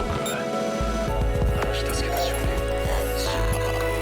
僕はあの日助けた少年、シンバパパ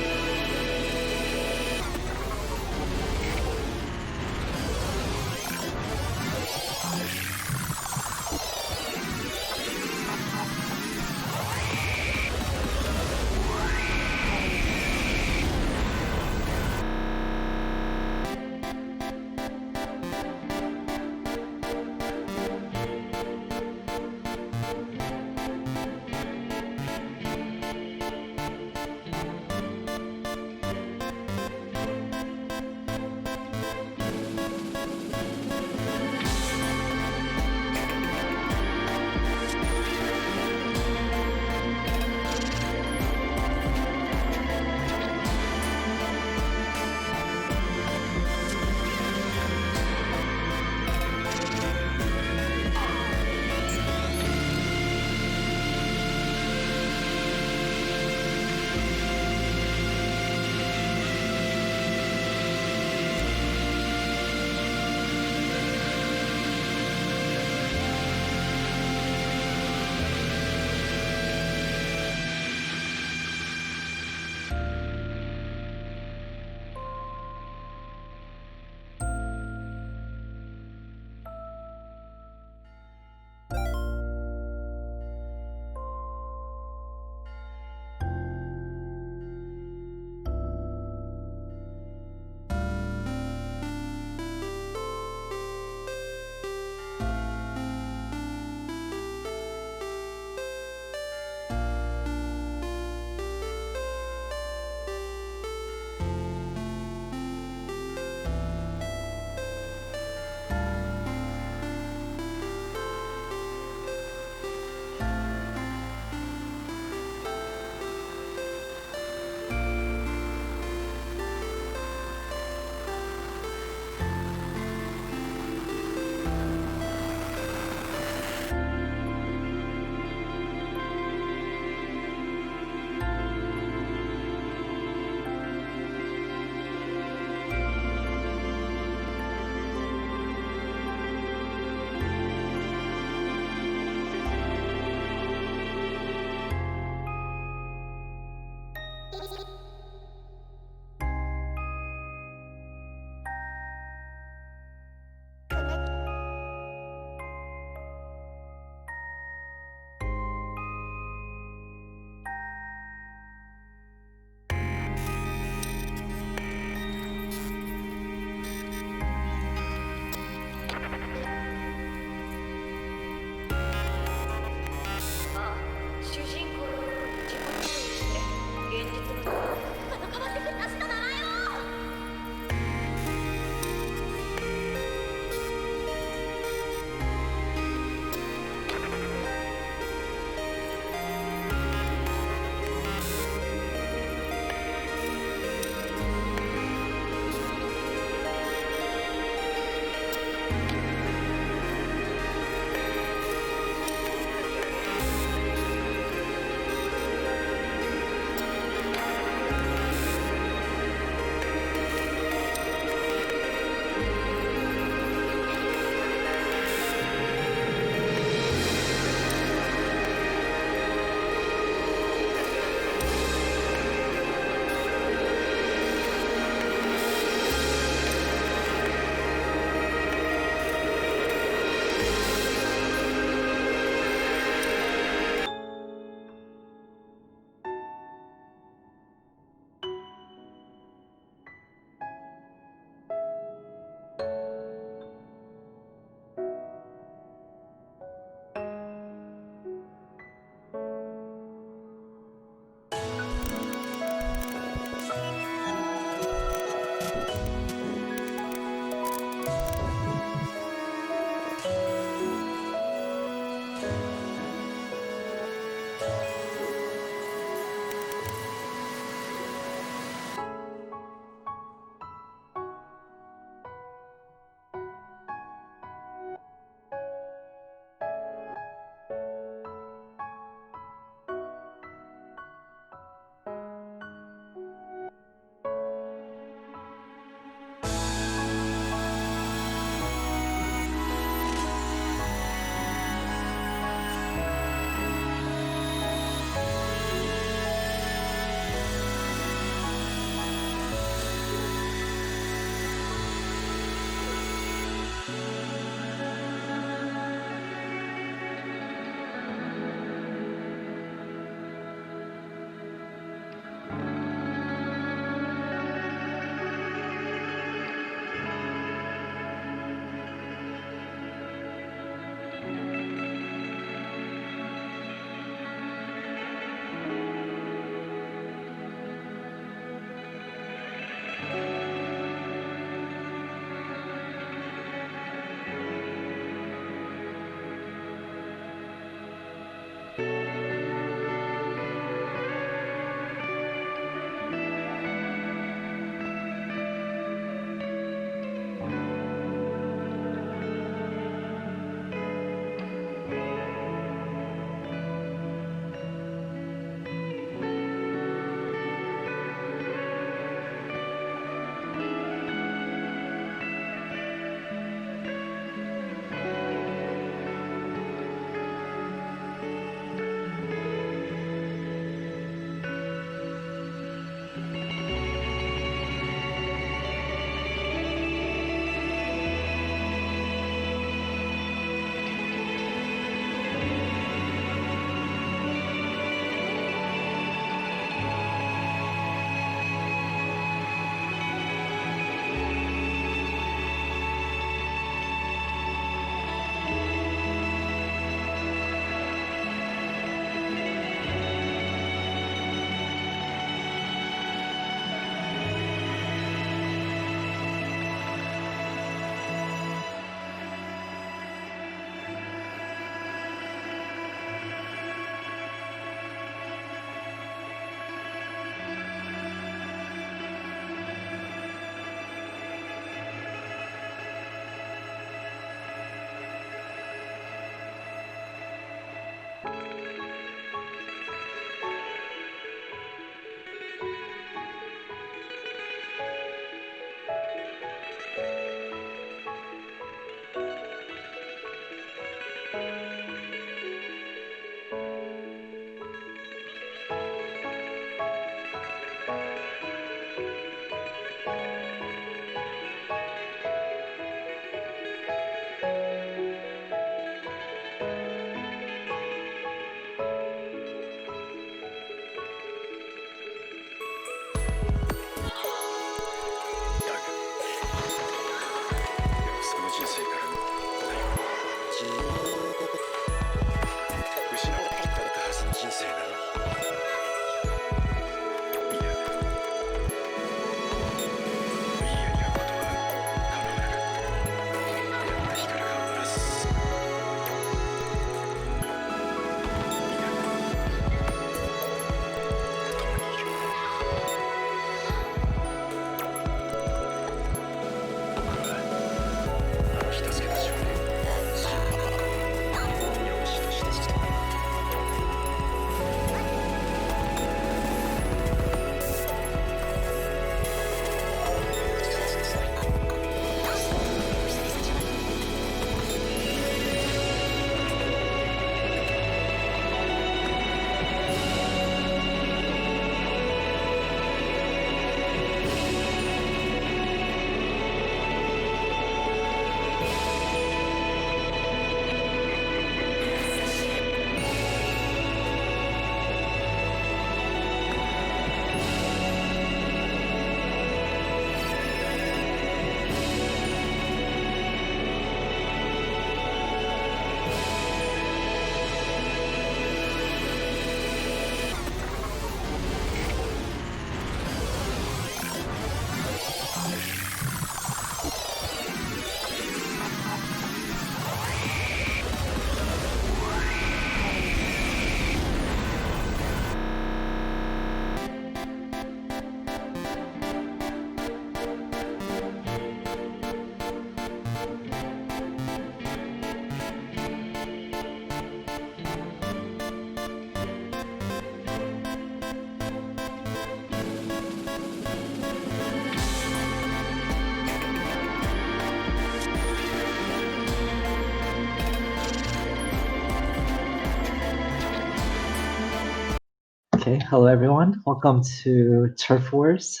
Okay, hello everyone. Welcome to Turf Wars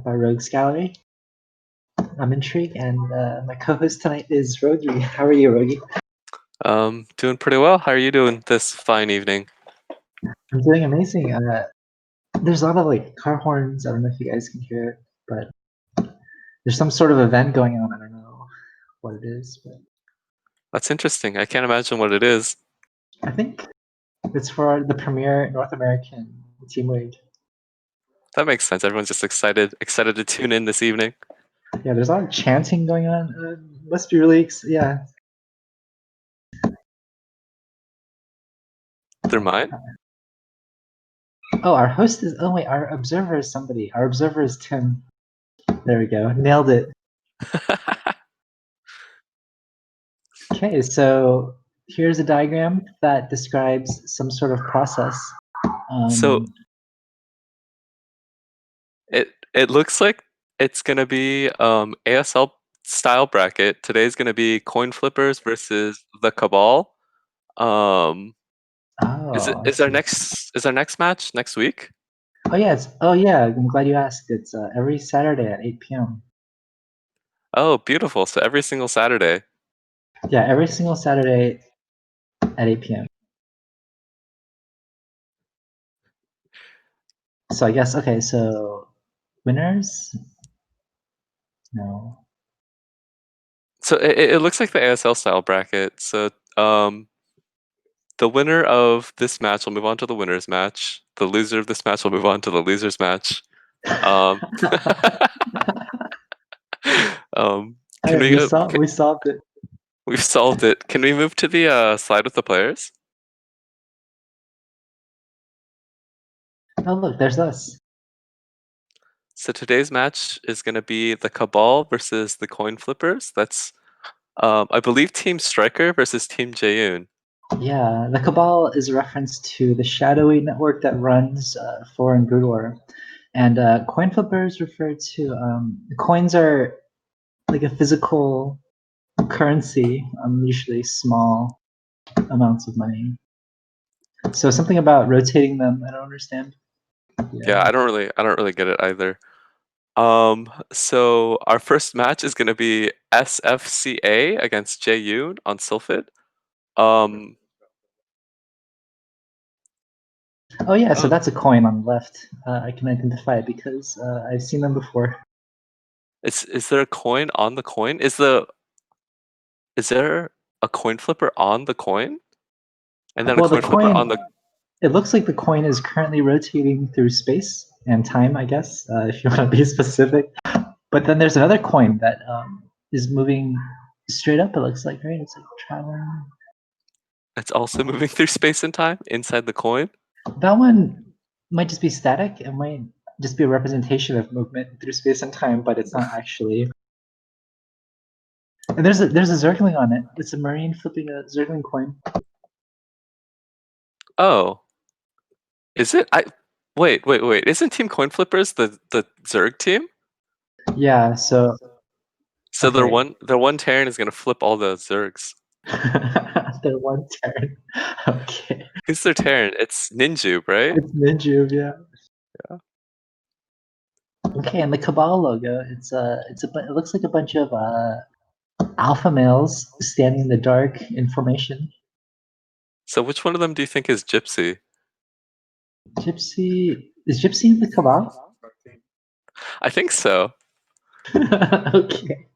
by Rogues Gallery. I'm Intrigue, and my co-host tonight is Rogi. How are you, Rogi? Doing pretty well. How are you doing this fine evening? I'm doing amazing. There's a lot of car horns. I don't know if you guys can hear it, but there's some sort of event going on. I don't know what it is, but That's interesting. I can't imagine what it is. I think it's for the premier North American Team League. That makes sense. Everyone's just excited to tune in this evening. Yeah, there's a lot of chanting going on. Must be really yeah. Through mine? Oh, our host is. Oh wait, our observer is somebody. Our observer is Tim. There we go. Nailed it. Okay, so here's a diagram that describes some sort of process. So it looks like it's gonna be ASL style bracket. Today's gonna be coin flippers versus the Cabal. Is our next match next week? Oh yeah, I'm glad you asked. It's every Saturday at 8 p.m. Oh, beautiful. So every single Saturday. Yeah, every single Saturday at 8 p.m. So I guess okay, so winners? No. So it looks like the ASL style bracket. So the winner of this match will move on to the winner's match. The loser of this match will move on to the loser's match. Um, can we go? We solved it. We've solved it. Can we move to the slide with the players? Oh look, there's us. So today's match is going to be the Cabal versus the Coin Flippers. That's, I believe, Team Striker versus Team Jaeyoon. Yeah, the Cabal is a reference to the shadowy network that runs foreign brood war. And coin flippers refer to coins are like a physical currency, usually small amounts of money. So something about rotating them, I don't understand. Yeah, I don't really get it either. So our first match is going to be SFCA against Jaeyoon on Sylphid. Oh yeah, so that's a coin on the left. I can identify it because I've seen them before. Is there a coin on the coin? Is there a coin flipper on the coin? And then a Well, the coin flipper on coin, the it looks like the coin is currently rotating through space and time, I guess, if you want to be specific. But then there's another coin that is moving straight up, it looks like, right? It's like traveling. It's also moving through space and time inside the coin. That one might just be static. It might just be a representation of movement through space and time, but it's not actually. And there's a Zergling on it. It's a marine flipping a Zergling coin. Oh. Is it? Wait. Isn't Team Coin Flippers the Zerg team? Yeah, so So okay. their one Terran is gonna flip all the Zergs. Their one turn. Okay. Who's their Terran? It's Ninjube, right? It's Ninja, yeah. Yeah. Okay, and the Cabal logo, it looks like a bunch of alpha males standing in the dark in formation. So which one of them do you think is Gypsy? Is Gypsy in the Cabal? I think so. Okay.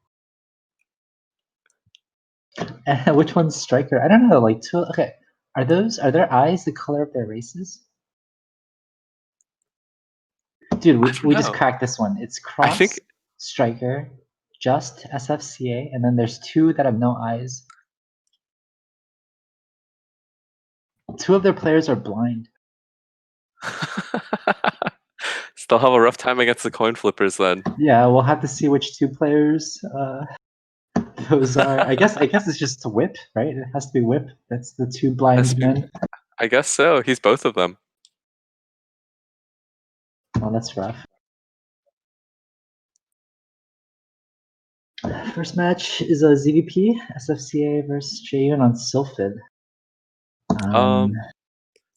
Which one's Striker? I don't know. Like two. Okay, are their eyes the color of their races? Dude, I don't we just know. cracked this one. It's I think Cross, Striker, just SFCA, and then there's two that have no eyes. Two of their players are blind. they'll have a rough time against the coin flippers then. Yeah, we'll have to see which two players those are. I guess it's just a Whip, right? It has to be Whip. That's the two blind men. I guess so. He's both of them. Oh, that's rough. First match is a ZVP, SFCA versus Jaeyoon on Sylphid.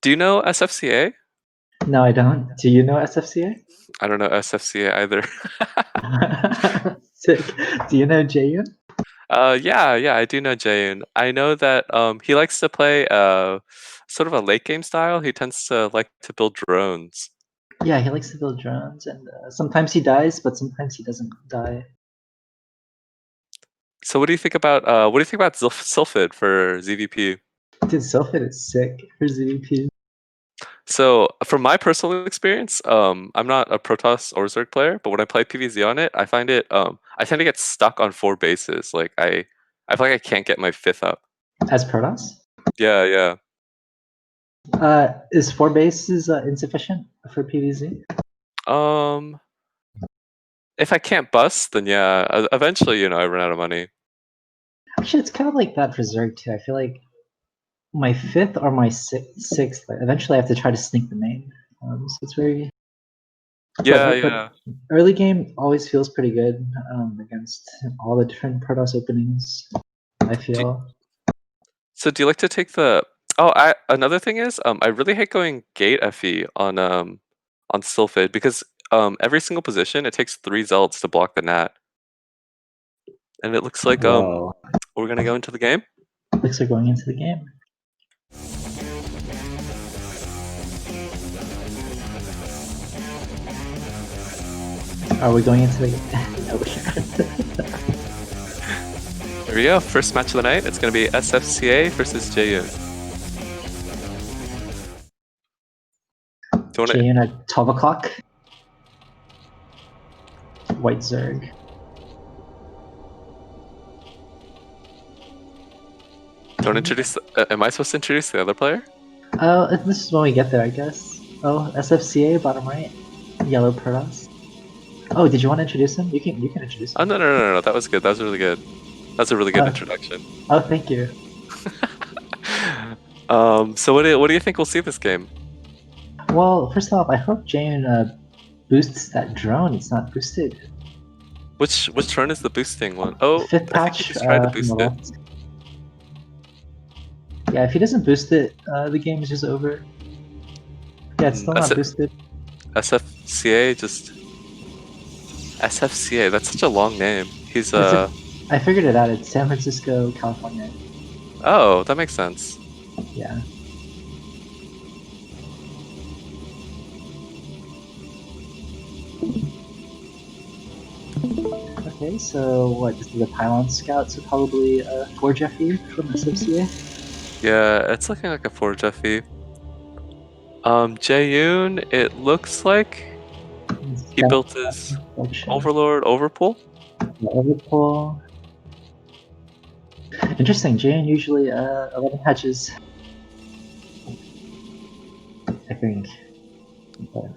Do you know SFCA? No, I don't. Do you know SFCA? I don't know SFCA either. Sick. Do you know Jaeyoon? Yeah, I do know Jaeyoon. I know that he likes to play sort of a late game style. He tends to like to build drones. Yeah, he likes to build drones, and sometimes he dies, but sometimes he doesn't die. So what do you think about Sylphid for ZVP? Dude, Sylphid is sick for ZVP. So from my personal experience, I'm not a Protoss or Zerg player, but when I play PvZ on it, I find it I tend to get stuck on 4 bases. Like I feel like I can't get my 5th up. As Protoss? Yeah. Is 4 bases insufficient for PvZ? Um, if I can't bust, then yeah. Eventually, I run out of money. Actually, it's kind of like that for Zerg too. I feel like my 5th or my sixth, eventually I have to try to sneak the main. So it's very. Yeah. But early game always feels pretty good against all the different Protoss openings. I Do, feel. so do you like to take the? Oh, another thing is, I really hate going gate FE on Sylphid because every single position it takes 3 Zelds to block the Nat, and it looks like Whoa. we're gonna go into the game. Looks like going into the game. Are we going into the Here we go. First match of the night. It's gonna be SFCA versus Jaeyoon. Do you want to? Jaeyoon at 12 o'clock? White Zerg. Don't introduce. Am I supposed to introduce the other player? Oh, this is when we get there, I guess. Oh, SFCA, bottom right. Yellow Protoss. Oh, did you want to introduce him? You can introduce Oh him. no. That was good. That was really good. That's a really good introduction. Oh, thank you. So what do you think we'll see this game? Well, first off, I hope Jaeyoon boosts that drone. It's not boosted. Which turn is the boosting one? Oh, 5th I think he patch just tried to from the boost it. left. Yeah, if he doesn't boost it, the game is just over. Yeah, it's still not boosted. SFCA just SFCA. That's such a long name. He's I figured it out. It's San Francisco, California. Oh, that makes sense. Yeah. Okay, so what? This is a pylon scout, so probably Forge FE from SFCA. Yeah, it's looking like a Forge FE. Jaeyoon, it looks like he built his Overlord Overpool. Overpool. Interesting. Jaeyoon usually 11 hatches. I think. But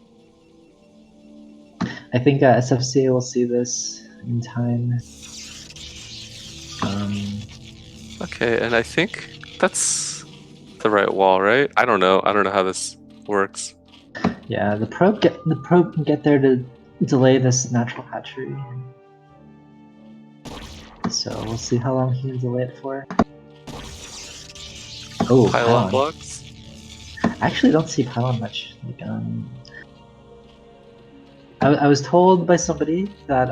I think SFCA will see this in time. Okay, and I think that's the right wall, right? I don't know how this works. Yeah, the probe can get there to delay this natural hatchery. So we'll see how long he can delay it for. Oh, Pylon blocks. I actually don't see pylon much. Like, I was told by somebody that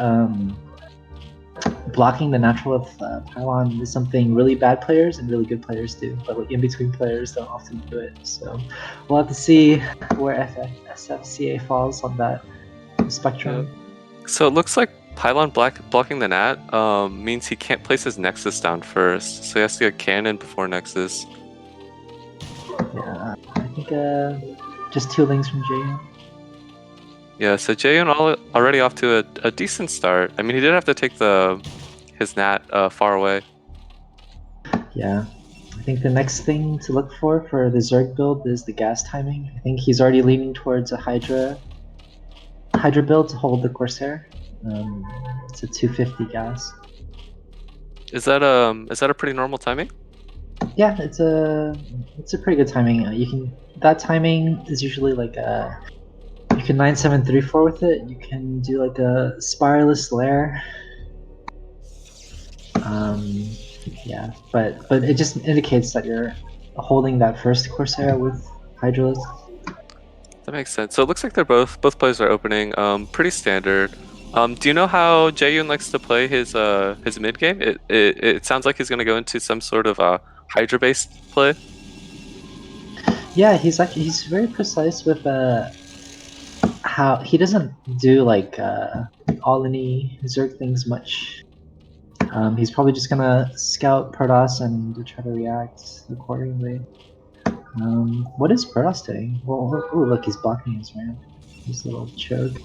blocking the natural of pylon is something really bad players and really good players do, but like in between players don't often do it. So we'll have to see where SFCA falls on that spectrum. Yeah. So it looks like pylon blocking the Nat means he can't place his Nexus down first, so he has to get cannon before Nexus. Yeah, I think just 2 links from Jaeyoon. Yeah, so Jaeyoon already off to a decent start. I mean, he did have to take his Nat far away. Yeah, I think the next thing to look for the Zerg build is the gas timing. I think he's already leaning towards a Hydra build to hold the Corsair. It's a 250 gas. Is that a pretty normal timing? Yeah, it's a pretty good timing. That timing is usually like you can 9734 with it. You can do like a spireless lair. Yeah, but it just indicates that you're holding that first Corsair with Hydralisk. That makes sense. So it looks like they're both players are opening. Pretty standard. Do you know how Jaeyoon likes to play his mid game? It sounds like he's gonna go into some sort of Hydra based play. Yeah, he's very precise with how he doesn't do like all any Zerg things much. He's probably just gonna scout Protoss and try to react accordingly. What is Protoss doing? Well, oh look, he's blocking his ramp. This little choke.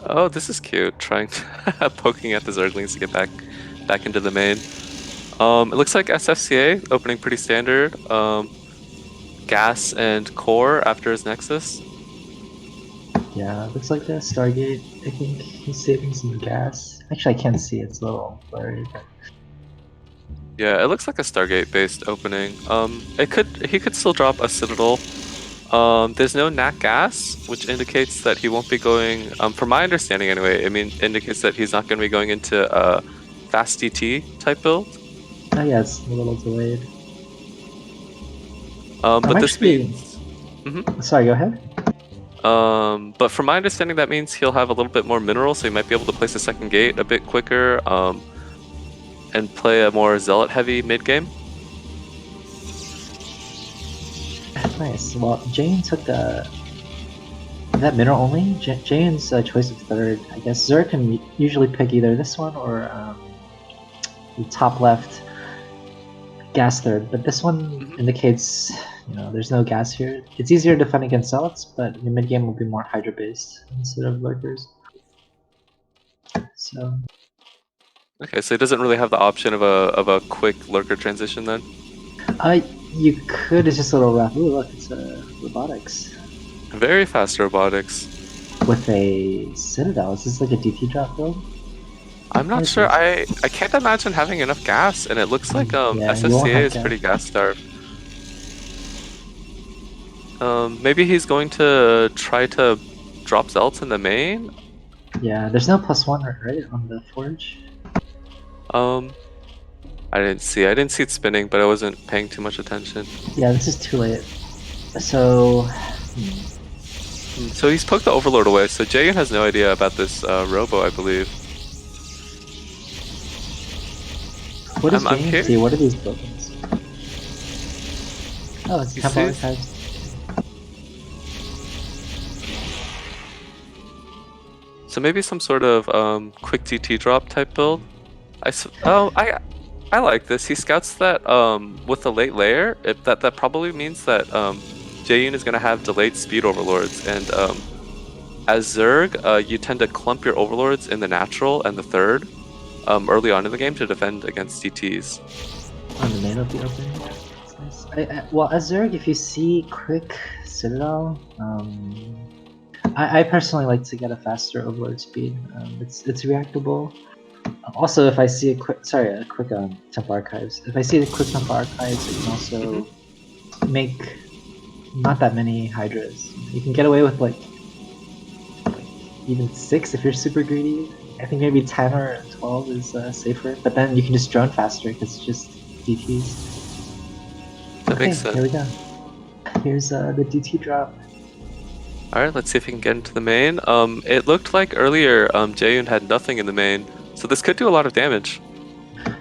Oh, this is cute. Trying to poking at the Zerglings to get back into the main. It looks like SFCA opening pretty standard. Gas and core after his Nexus. Yeah, looks like a Stargate. I think he's saving some gas. Actually, I can't see. It's a little blurry. But... Yeah, it looks like a Stargate based opening. He could still drop a Citadel. There's no nat gas, which indicates that he won't be going. From my understanding, anyway, indicates that he's not going to be going into a fast DT type build. Oh yeah, it's a little delayed. But this means. Sorry, go ahead. But from my understanding, that means he'll have a little bit more mineral, so he might be able to place a second gate a bit quicker. And play a more zealot-heavy mid game. Nice. Well, Jane took that mineral only. Jane's choice of third. I guess Zerg can usually pick either this one or the top left gas third, but this one indicates there's no gas here. It's easier to defend against zealots, but the mid game will be more Hydra based instead of lurkers. So. Okay, so he doesn't really have the option of a quick lurker transition then? You could, it's just a little rough. Ooh, look, it's robotics. Very fast robotics. With a Citadel. Is this like a DT drop build? I'm not sure. I can't imagine having enough gas, and it looks like SSCA is pretty gas starved. Maybe he's going to try to drop Zealots in the main? Yeah, there's no +1 right on the Forge. I didn't see it spinning, but I wasn't paying too much attention. Yeah, this is too late. So... So he's poked the Overlord away, so Jagan has no idea about this Robo, I believe. What does Jagan see? What are these buildings? Oh, it's Cabal Archives. So maybe some sort of quick DT drop type build. I like this. He scouts that with a late layer. That probably means that Jaeyoon is going to have delayed speed overlords, and as Zerg, you tend to clump your overlords in the natural and the third early on in the game to defend against DTs. On the main of the opening. That's nice. Well, as Zerg, if you see quick Citadel, I personally like to get a faster overlord speed. It's reactable. Also, if I see a quick Temple Archives. If I see the quick Temple Archives, it can also make not that many Hydras. You can get away with like even 6 if you're super greedy. I think maybe 10 or 12 is safer, but then you can just drone faster because it's just DTs. That makes sense. Here we go. Here's the DT drop. Alright, let's see if we can get into the main. It looked like earlier Jaeyoon had nothing in the main, so this could do a lot of damage.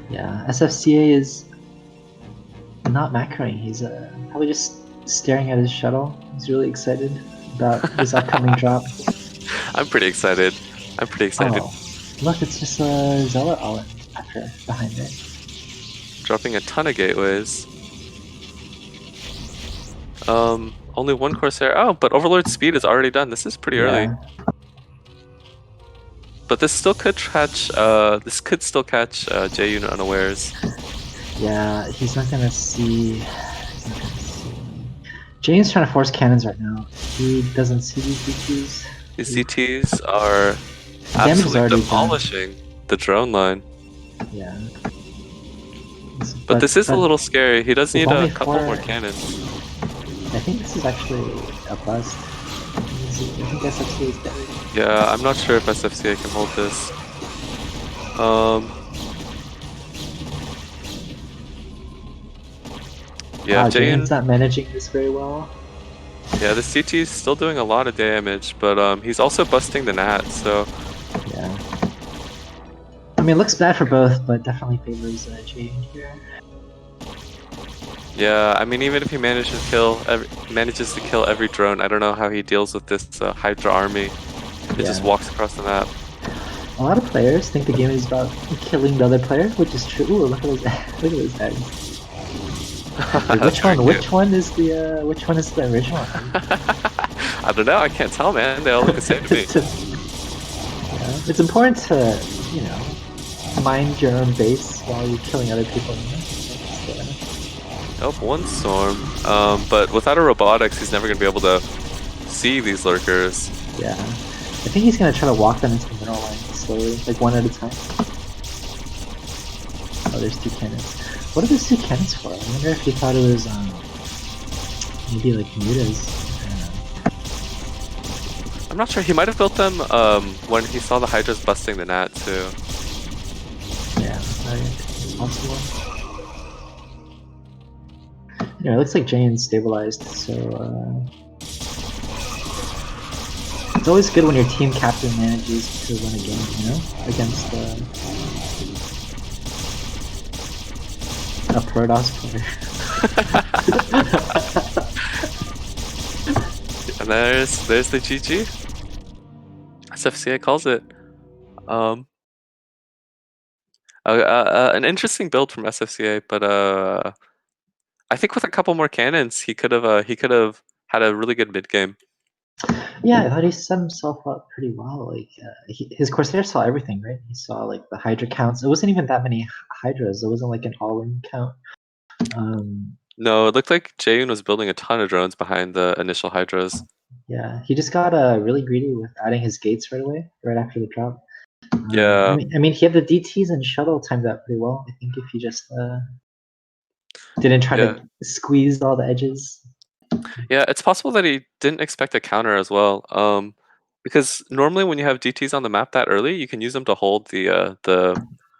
Yeah, SFCA is not macroing. He's probably just staring at his shuttle. He's really excited about his upcoming drop. I'm pretty excited. Oh, look, it's just a Zealot all after behind it. Dropping a ton of gateways. Only one Corsair. Oh, but Overlord speed is already done. This is pretty early. But this still could catch. This could still catch Jaeyoon unawares. Yeah, he's not gonna see. Jaeyoon's trying to force cannons right now. He doesn't see these DTs. These DTs are absolutely demolishing the drone line. Yeah. But this is a little scary. He does need a couple more cannons. I think this is actually a bust. I think SFCA is dead. Yeah, I'm not sure if SFCA can hold this. Yeah, Jaeyoon's not managing this very well. Yeah, the CT is still doing a lot of damage, but he's also busting the Nat, so Yeah. I mean, it looks bad for both, but definitely favors Jade here. yeah, I mean, even if he manages to kill every drone, I don't know how he deals with this Hydra army. It just Yeah. walks across the map. A lot of players think the game is about killing the other player, which is true. Ooh, look at those, look at those eggs. Like, That's pretty cute. which one is the original? I don't know. I can't tell, man. They all look the same to me. Yeah, it's important to, you know, mind your own base while you're killing other people. You know? Oh, one storm. But without a robotics, he's never gonna be able to see these lurkers. Yeah, I think he's gonna try to walk them into the mineral line slowly, like one at a time. Oh, there's 2 cannons. What are those 2 cannons for? I wonder if he thought it was maybe like mutas. I'm not sure. He might have built them when he saw the Hydras busting the Nat too. Yeah, possible. Yeah, it looks like Jane's stabilized, so it's always good when your team captain manages to win a game, you know, against a Protoss player. And there's the GG. SFCA calls it. An interesting build from SFCA, but I think with a couple more cannons, he could have had a really good mid game. Yeah, I thought he set himself up pretty well. Like his Corsair saw everything, right? He saw like the Hydra counts. It wasn't even that many Hydras. It wasn't like an all-in count. No, it looked like Jaeyoon was building a ton of drones behind the initial Hydras. Yeah, he just got really greedy with adding his gates right away, right after the drop. Yeah. I mean, he had the DTs and shuttle timed out pretty well. I think if he just didn't try Yeah. to squeeze all the edges. Yeah, it's possible that he didn't expect a counter as well. Because normally when you have DTs on the map that early, you can use them to hold the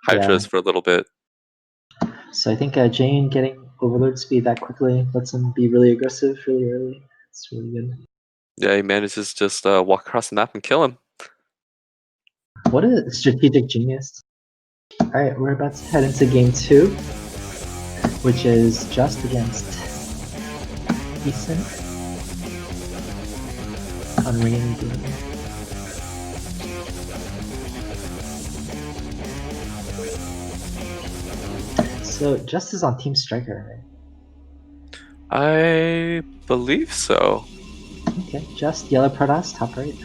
Hydras Yeah. for a little bit. So I think Jane getting overload speed that quickly lets him be really aggressive really early. It's really good. Yeah, he manages to just walk across the map and kill him. What a strategic genius. Alright, we're about to head into game 2, which is just against Eason on Ringing Game. So Just is on Team Striker, right? I believe so. Okay, Just Yellow Protoss, top right.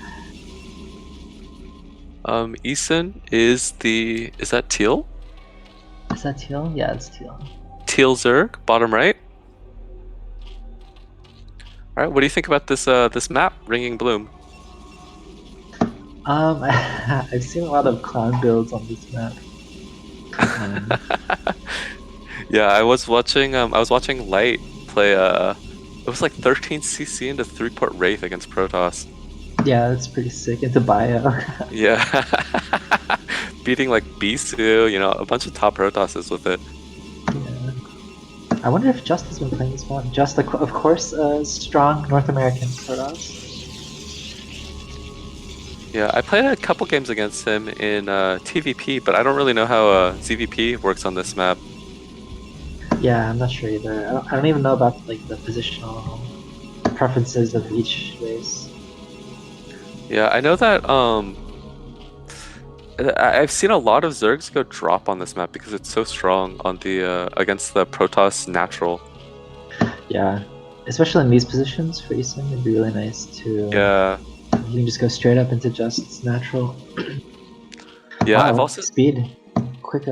Eason is that teal? Is that teal? Yeah, it's teal. Teal Zerg, bottom right. Alright, what do you think about this map, Ringing Bloom? I've seen a lot of clown builds on this map. Yeah, I was watching Light play it was like 13cc into 3-port Wraith against Protoss. Yeah, that's pretty sick. Into bio. Yeah. Beating like Bisu, you know, a bunch of top Protosses with it. Yeah. I wonder if Just has been playing this one. Just, of course, strong North American Protoss. Yeah, I played a couple games against him in TVP, but I don't really know how ZVP works on this map. Yeah, I'm not sure either. I don't even know about like the positional preferences of each race. Yeah, I know that I've seen a lot of Zergs go drop on this map because it's so strong on the against the Protoss natural. Yeah, especially in these positions for Eason, it'd be really nice to. Yeah. You can just go straight up into Just's natural. Yeah, Wow, I've also speed, quick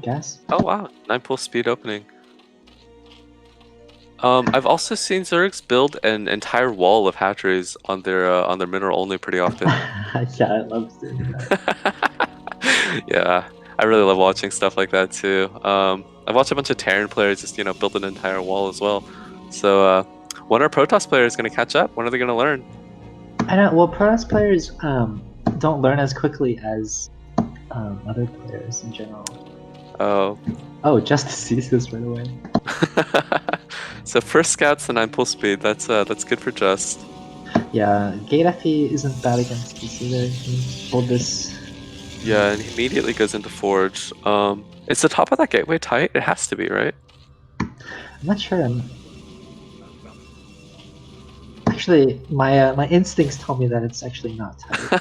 gas. Oh wow, 9 pulse speed opening. I've also seen Zergs build an entire wall of hatcheries on their mineral only pretty often. Yeah, I love seeing that. Yeah, I really love watching stuff like that too. I've watched a bunch of Terran players just build an entire wall as well. So when are Protoss players going to catch up? When are they going to learn? I know. Well, Protoss players don't learn as quickly as other players in general. Oh. Oh, Just sees this right away. So first scouts the 9 pull speed. That's good for Just. Yeah, gate FE isn't bad against this either. He can hold this. Yeah, and he immediately goes into Forge. Is the top of that gateway tight? It has to be, right? I'm not sure. Actually, my instincts tell me that it's actually not tight.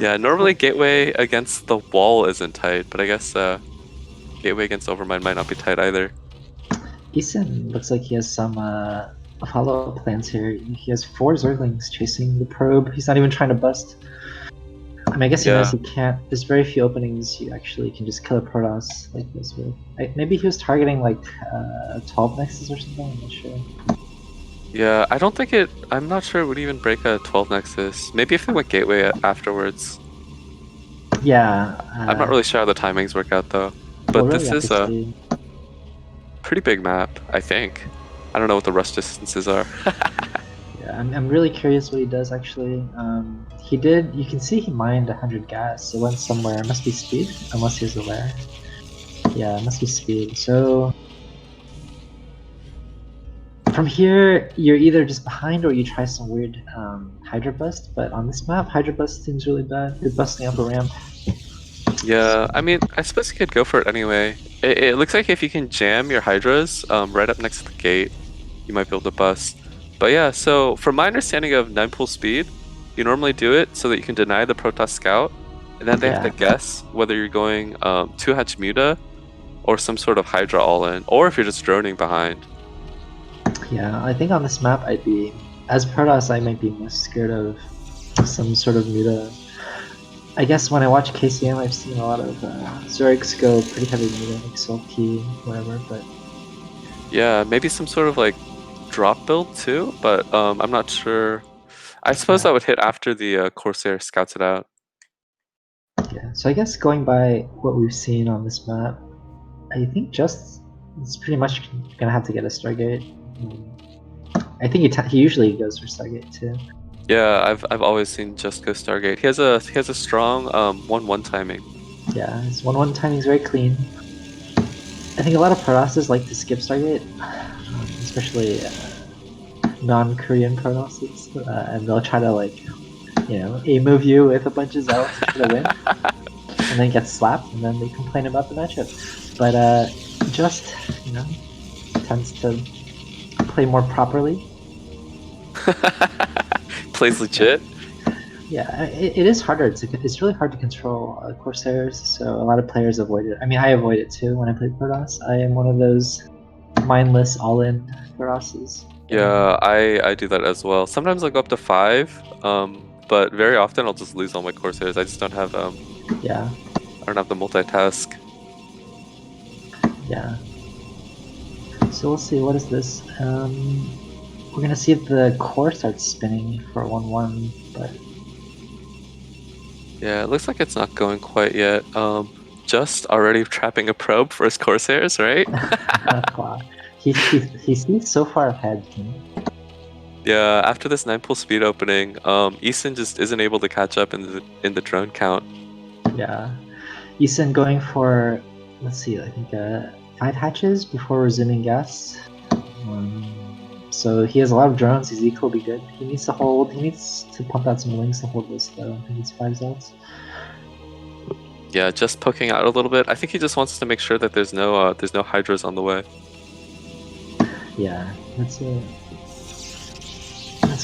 Yeah, normally gateway against the wall isn't tight, but I guess gateway against Overmind might not be tight either. Eason looks like he has some follow-up plans here. He has 4 Zerglings chasing the probe. He's not even trying to bust. I mean, I guess he knows Yeah. he can't. There's very few openings you actually can just kill a Protoss like this with. Maybe he was targeting like 12 nexus or something. I'm not sure. Yeah, I don't think I'm not sure it would even break a 12 Nexus. Maybe if they went gateway afterwards. Yeah. I'm not really sure how the timings work out though. We'll But really this have to is a see. pretty big map, I think. I don't know what the rush distances are. Yeah, I'm really curious what he does actually. He did. You can see he mined 100 gas. It went somewhere. It must be speed, unless he's aware. Yeah, it must be speed. So from here, you're either just behind or you try some weird Hydra Bust. But on this map, Hydra Bust seems really bad. You're busting up a ramp. Yeah, I mean, I suppose you could go for it anyway. It looks like if you can jam your Hydras right up next to the gate, you might be able to bust. But yeah, so from my understanding of 9 pull speed, you normally do it so that you can deny the Protoss scout, and then they have to Yeah, guess whether you're going 2-hatch Muta or some sort of Hydra all-in, or if you're just droning behind. yeah. I think on this map, I'd be as Protoss. I might be most scared of some sort of Muta. I guess when I watch KCM, I've seen a lot of Zergs go pretty heavy Muta, like Sulky, whatever. But Yeah, maybe some sort of like drop build too, but I'm not sure. I suppose yeah, that would hit after the Corsair scouts it out. yeah. So I guess going by what we've seen on this map, I think just it's pretty much gonna have to get a Stargate. I think he usually goes for Stargate too. Yeah, I've always seen Just Go Stargate. He has a strong 1-1 timing. Yeah, his 1-1 timing is very clean. I think a lot of Protosses like to skip Stargate, especially non-Korean Protosses, and they'll try to like, A-move you with a bunch of zealots to try to win, and then get slapped, and then they complain about the matchup. But just, tends to play more properly. Plays legit. Yeah, it is harder. It's really hard to control Corsairs, so a lot of players avoid it. I mean, I avoid it too when I play Protoss. I am one of those mindless all-in Protosses. Yeah, I do that as well. Sometimes I'll go up to 5, but very often I'll just lose all my Corsairs. I just don't have Yeah, I don't have the multitask. yeah. So we'll see. What is this? We're gonna see if the core starts spinning for 1-1, but Yeah, it looks like it's not going quite yet. Just already trapping a probe for his Corsairs, right? wow. He seems so far ahead. Yeah, after this 9 pull speed opening, Easton just isn't able to catch up in the drone count. Yeah. Eason going for, let's see, I think 5 hatches before resuming gas. So he has a lot of drones. His eco will be good. He needs to pump out some wings to hold this though. I think it's 5 zealots. Yeah, just poking out a little bit. I think he just wants to make sure that there's no Hydras on the way. Yeah, that's a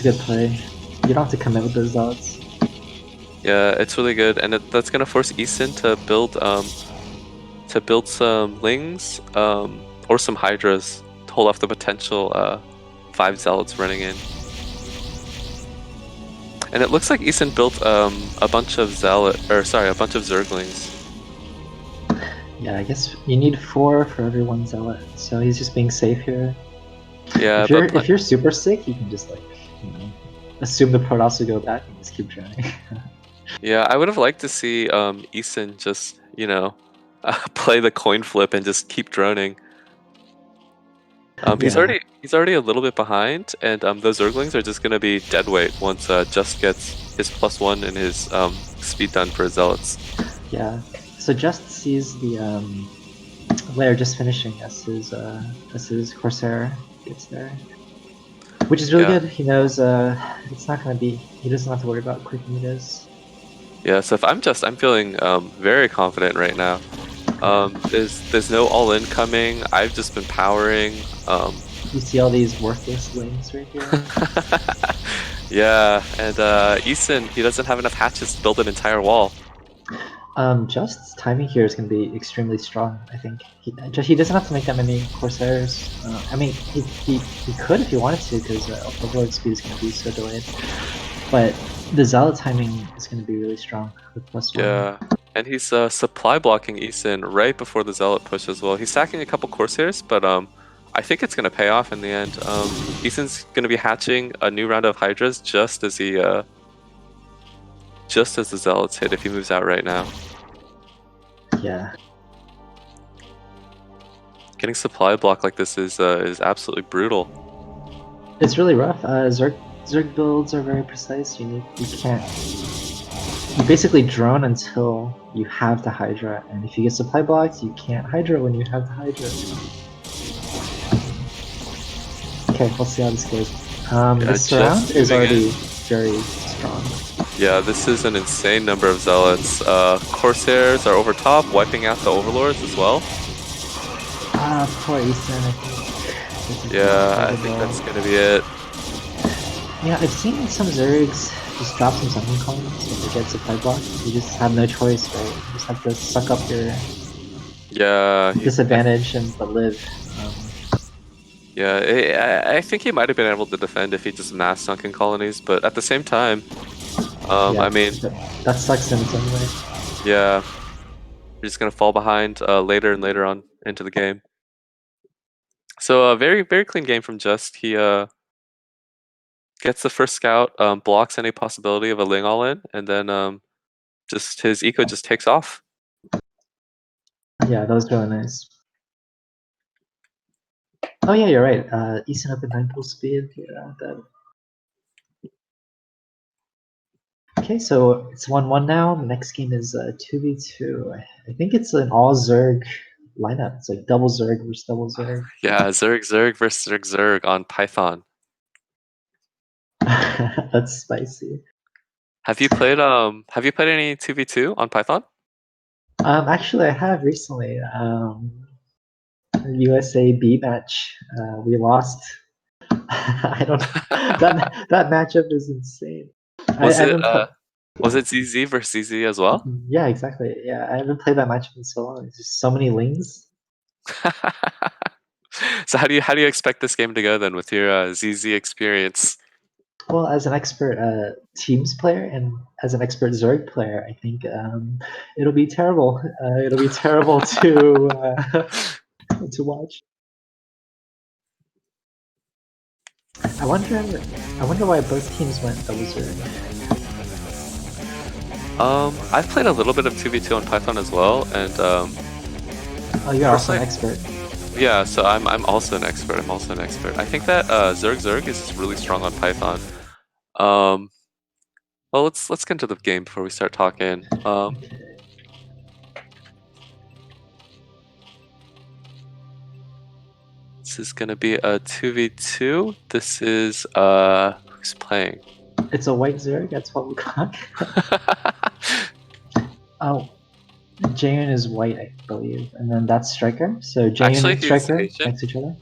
good play. You don't have to commit with those zealots. Yeah, it's really good, and that's gonna force Easton to build some Lings or some Hydras to hold off the potential 5 Zealots running in. And it looks like Easton built a bunch of Zerglings. Yeah, I guess you need 4 for every 1 zealot. So he's just being safe here. Yeah, If you're super sick, you can just assume the Protoss will go back and just keep drowning. yeah, I would have liked to see Easton just play the coin flip and just keep droning. Yeah. He's already a little bit behind, and those Zerglings are just gonna be dead weight once Just gets his +1 and his speed done for his Zealots. Yeah. So Just sees the Lair just finishing as his Corsair gets there, which is really Yeah. good. He knows it's not gonna be. He doesn't have to worry about quick mutas. Yeah, so if I'm feeling very confident right now. There's no all-in coming. I've just been powering. You see all these worthless lanes right here. Yeah, and Eason, he doesn't have enough hatches to build an entire wall. Just's timing here is going to be extremely strong. I think he doesn't have to make that many Corsairs. I mean, he could if he wanted to, because Overlord speed is going to be so delayed. But the Zealot timing is going to be really strong with +1. Yeah, and he's supply blocking Eason right before the Zealot push as well. He's stacking a couple Corsairs, but I think it's gonna pay off in the end. Eason's gonna be hatching a new round of Hydras just as the Zealots hit if he moves out right now. Yeah. Getting supply block like this is absolutely brutal. It's really rough. Zerg builds are very precise. You can't. You basically drone until you have the Hydra, and if you get supply blocked, you can't Hydra when you have the Hydra. Okay, we'll see how this goes. This surround is already very strong. Yeah, this is an insane number of Zealots. Corsairs are over top, wiping out the Overlords as well. Poor Easton, I think. Yeah, I think that's gonna be it. Yeah, I've seen some Zergs just drop some Sunken Columns when they get supply blocked. You just have no choice, right? You just have to suck up your disadvantage and live. Yeah, I think he might have been able to defend if he just mass Sunken Colonies, but at the same time, yeah, I mean, that sucks in its own way. Yeah, you're just gonna fall behind later and later on into the game. So a very clean game from Just. He gets the first scout, blocks any possibility of a Ling all in, and then just his eco just takes off. Yeah, that was really nice. Oh yeah, you're right. Easton up at 9 full speed. Yeah, that. Okay, so it's 1-1 now. The next game is 2v2. I think it's an all Zerg lineup. It's like double Zerg versus double Zerg. Yeah, Zerg versus Zerg on Python. That's spicy. Have you played any 2v2 on Python? Actually, I have recently. USA B match. We lost. I don't. That matchup is insane. Was it ZZ versus ZZ as well? Yeah, exactly. Yeah, I haven't played that matchup in so long. There's just so many lings. So how do you expect this game to go then with your ZZ experience? Well, as an expert Teams player and as an expert Zerg player, I think it'll be terrible. It'll be terrible to watch. I wonder why both teams went double Zerg. I've played a little bit of 2v2 on Python as well, and oh, you're also an expert. Yeah, so I'm also an expert. I think that Zerg is just really strong on Python. Well, let's get into the game before we start talking. This is gonna be a 2v2. This is who's playing? It's a white Zerg at 12 o'clock. Oh, Jayon is white, I believe, and then that's Striker. So Jayon and Striker next to each other.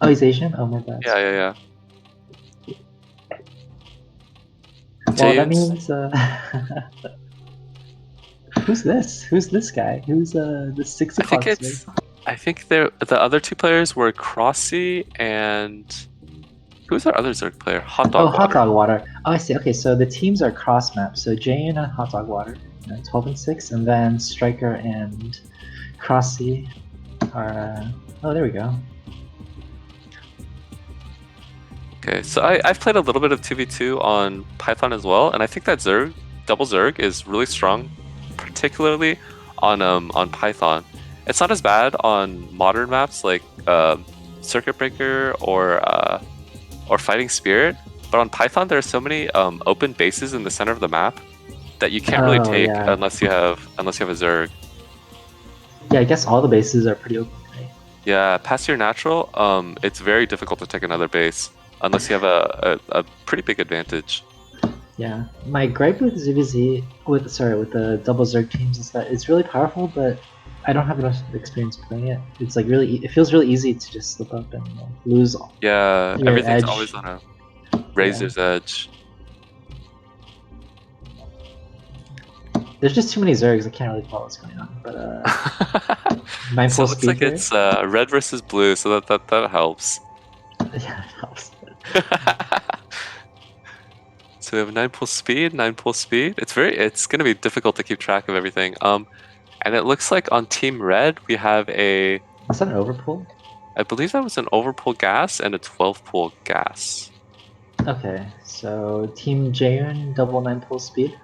Oh, he's Asian. Oh my bad. Yeah. Well, that means who's this? Who's this guy? Who's the 6 o'clock? I think the other two players were Crossy and who's our other Zerg player? Hot Dog Water. Hot Dog Water. Oh, I see. Okay, so the teams are cross maps. So Jayon and Hot Dog Water, 12 and 6, and then Striker and Crossy are. Oh, there we go. Okay, so I've played a little bit of 2v2 on Python as well, and I think that double Zerg is really strong, particularly on Python. It's not as bad on modern maps like Circuit Breaker or Fighting Spirit, but on Python there are so many open bases in the center of the map that you can't really take unless you have a Zerg. Yeah, I guess all the bases are pretty open, right? Yeah, past your natural, it's very difficult to take another base unless you have a pretty big advantage. Yeah, my gripe with ZVZ with the double Zerg teams is that it's really powerful, but I don't have enough experience playing it. It's like it feels really easy to just slip up and like, lose Yeah, your everything's edge. always on a Yeah, razor's edge. there's just too many Zergs. I can't really follow what's going on. But nine So pull it looks speed like here. it's red versus blue, so that helps. Yeah, it helps. So we have 9 pull speed, 9 pull speed. It's gonna be difficult to keep track of everything. And it looks like on Team Red we have Is that an overpull? I believe that was an overpull gas and a 12 pull gas. Okay, so Team Jaehyun double 9 pull speed.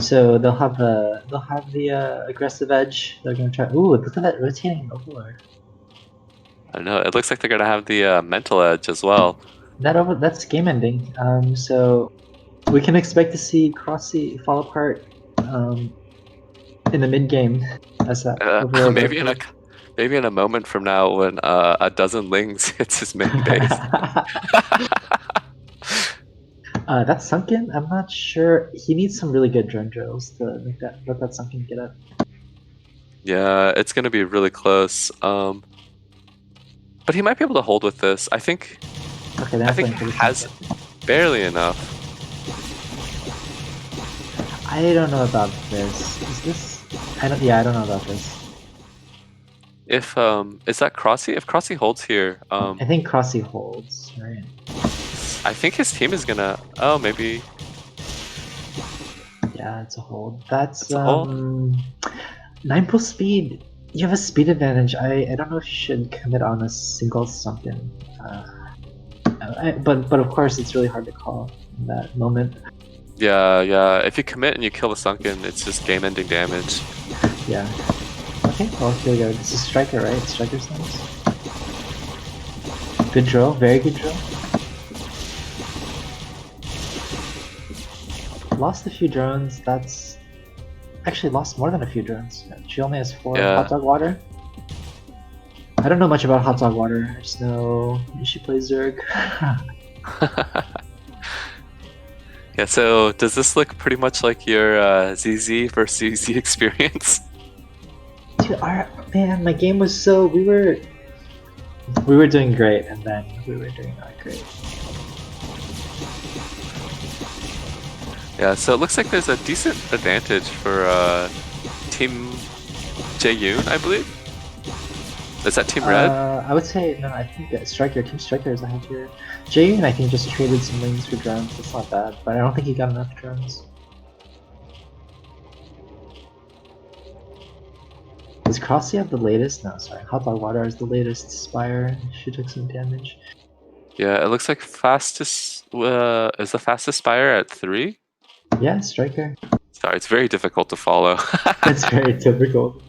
So they'll have the aggressive edge. They're gonna try. Ooh, look at that rotating overlord. I don't know. It looks like they're gonna have the mental edge as well. That's game ending. So we can expect to see Crossy fall apart in the mid game as that overlord Maybe rotates. maybe in a moment from now when a dozen lings hits his main base. That's sunken. I'm not sure. He needs some really good drone drills to let that sunken get up. Yeah, it's gonna be really close. But he might be able to hold with this. Okay, they're I not think going he for the has sunken. barely enough. I don't know about this. Is this? I don't. Yeah, I don't know about this. If is that Crossy? If Crossy holds here, I think Crossy holds, right? I think his team is gonna. Oh, maybe Yeah, it's a hold. That's it's a hold. 9 pull speed. You have a speed advantage. I don't know if you should commit on a single sunken. But of course it's really hard to call in that moment. Yeah, yeah. If you commit and you kill the sunken, it's just game-ending damage. Yeah. Okay, well here we go. This is Striker, right? Striker's things. Good drill, very good drill. Lost a few drones. That's actually lost more than a few drones. She only has 4 Yeah. hot dog water. I don't know much about hot dog water. I just know she plays Zerg. Yeah. So does this look pretty much like your ZZ versus ZZ experience? Dude, man, my game was so we were doing great, and then we were doing not great. Yeah. So it looks like there's a decent advantage for Team Jaeyoon, I believe. Is that Team Red? I would say no. I think that Team Striker is ahead here. Jaehyun, I think, just traded some lanes for drones. That's not bad, but I don't think he got enough drones. Does Crossy have the latest? No, sorry. Hot Dog Water is the latest Spire. She took some damage. Yeah. It looks like fastest is the fastest Spire at 3. Yeah, Striker. Sorry, it's very difficult to follow. That's very typical.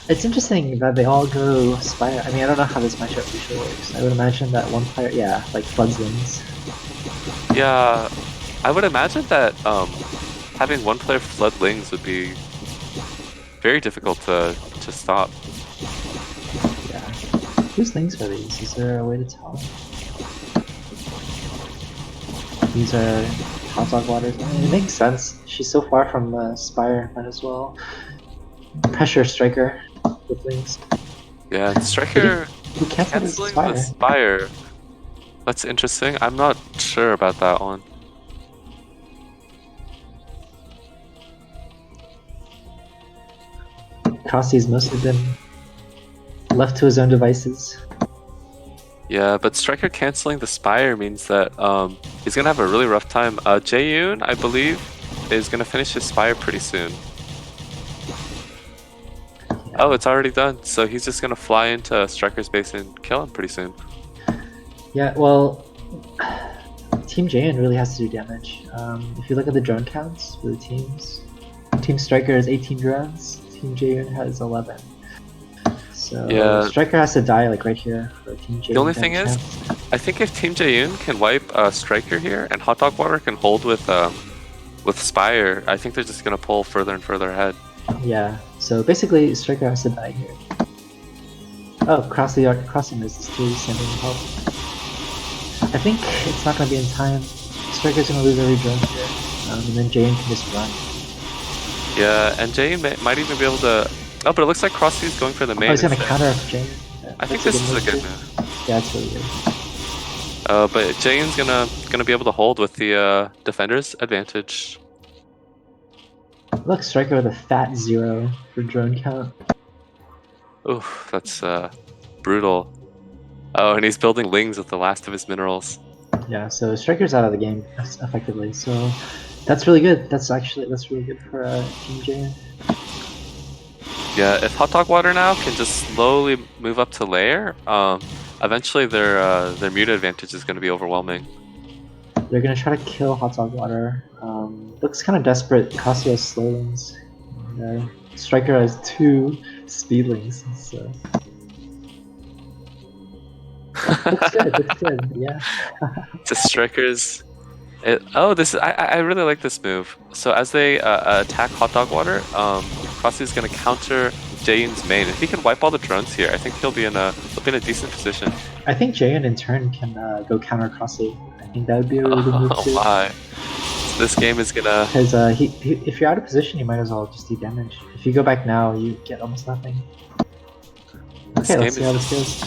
It's interesting that they all go Spire. I mean, I don't know how this matchup usually works. I would imagine that one player, yeah, like floods wins. Yeah, I would imagine that having one player flood lings would be very difficult to stop. Yeah. Whose things are these? Is there a way to tell? These are hot dog waters. I mean, it makes sense. She's so far from Spire, might as well pressure Striker with wings. Yeah, Striker He canceled his canceling Spire. the Spire. That's interesting. I'm not sure about that one. Crossy's mostly been left to his own devices. Yeah, but Striker canceling the Spire means that he's gonna have a really rough time. Jaeyoon, I believe, is gonna finish his Spire pretty soon. Oh, it's already done. So he's just gonna fly into Striker's base and kill him pretty soon. Yeah, well, Team Jaehyun really has to do damage. If you look at the drone counts for the teams, Team Striker has 18 drones, Team Jaehyun has 11. So Yeah. Striker has to die like right here for Team Jaehyun. The only thing is, I think if Team Jaehyun can wipe Striker here and Hot Dog Water can hold with with Spire, I think they're just gonna pull further and further ahead. Yeah, so basically Striker has to die here. Oh, crossing resist too, sending help. I think it's not gonna be in time. Striker's gonna lose every drone here, and then Jane can just run. Yeah, and Jane might even be able to. Oh, but it looks like Crossy's going for the main. Oh, he's gonna instead. counter off Jane. Yeah, I think this is a good move. Yeah, it's really good. But Jane's gonna be able to hold with the defender's advantage. Look, Striker with a fat 0 for drone count. Oof, that's brutal. Oh, and he's building lings with the last of his minerals. Yeah, so Striker's out of the game effectively. So that's really good. That's really good for Team Jane. Yeah, if Hot Dog Water now can just slowly move up to layer, eventually their muta advantage is going to be overwhelming. They're gonna try to kill Hot Dog Water. Looks kind of desperate. Casio has slowlings. Striker has 2 speedlings. So looks good. Yeah. Just strikers. I really like this move. So as they attack Hot Dog Water, Crossy's gonna counter Jane's main. If he can wipe all the drones here, I think he'll be in a decent position. I think Jayan in turn can go counter Crossy. I think that would be a really good move too. Oh my! So this game is gonna. Because if you're out of position, you might as well just do damage. If you go back now, you get almost nothing. Okay, let's see how this goes.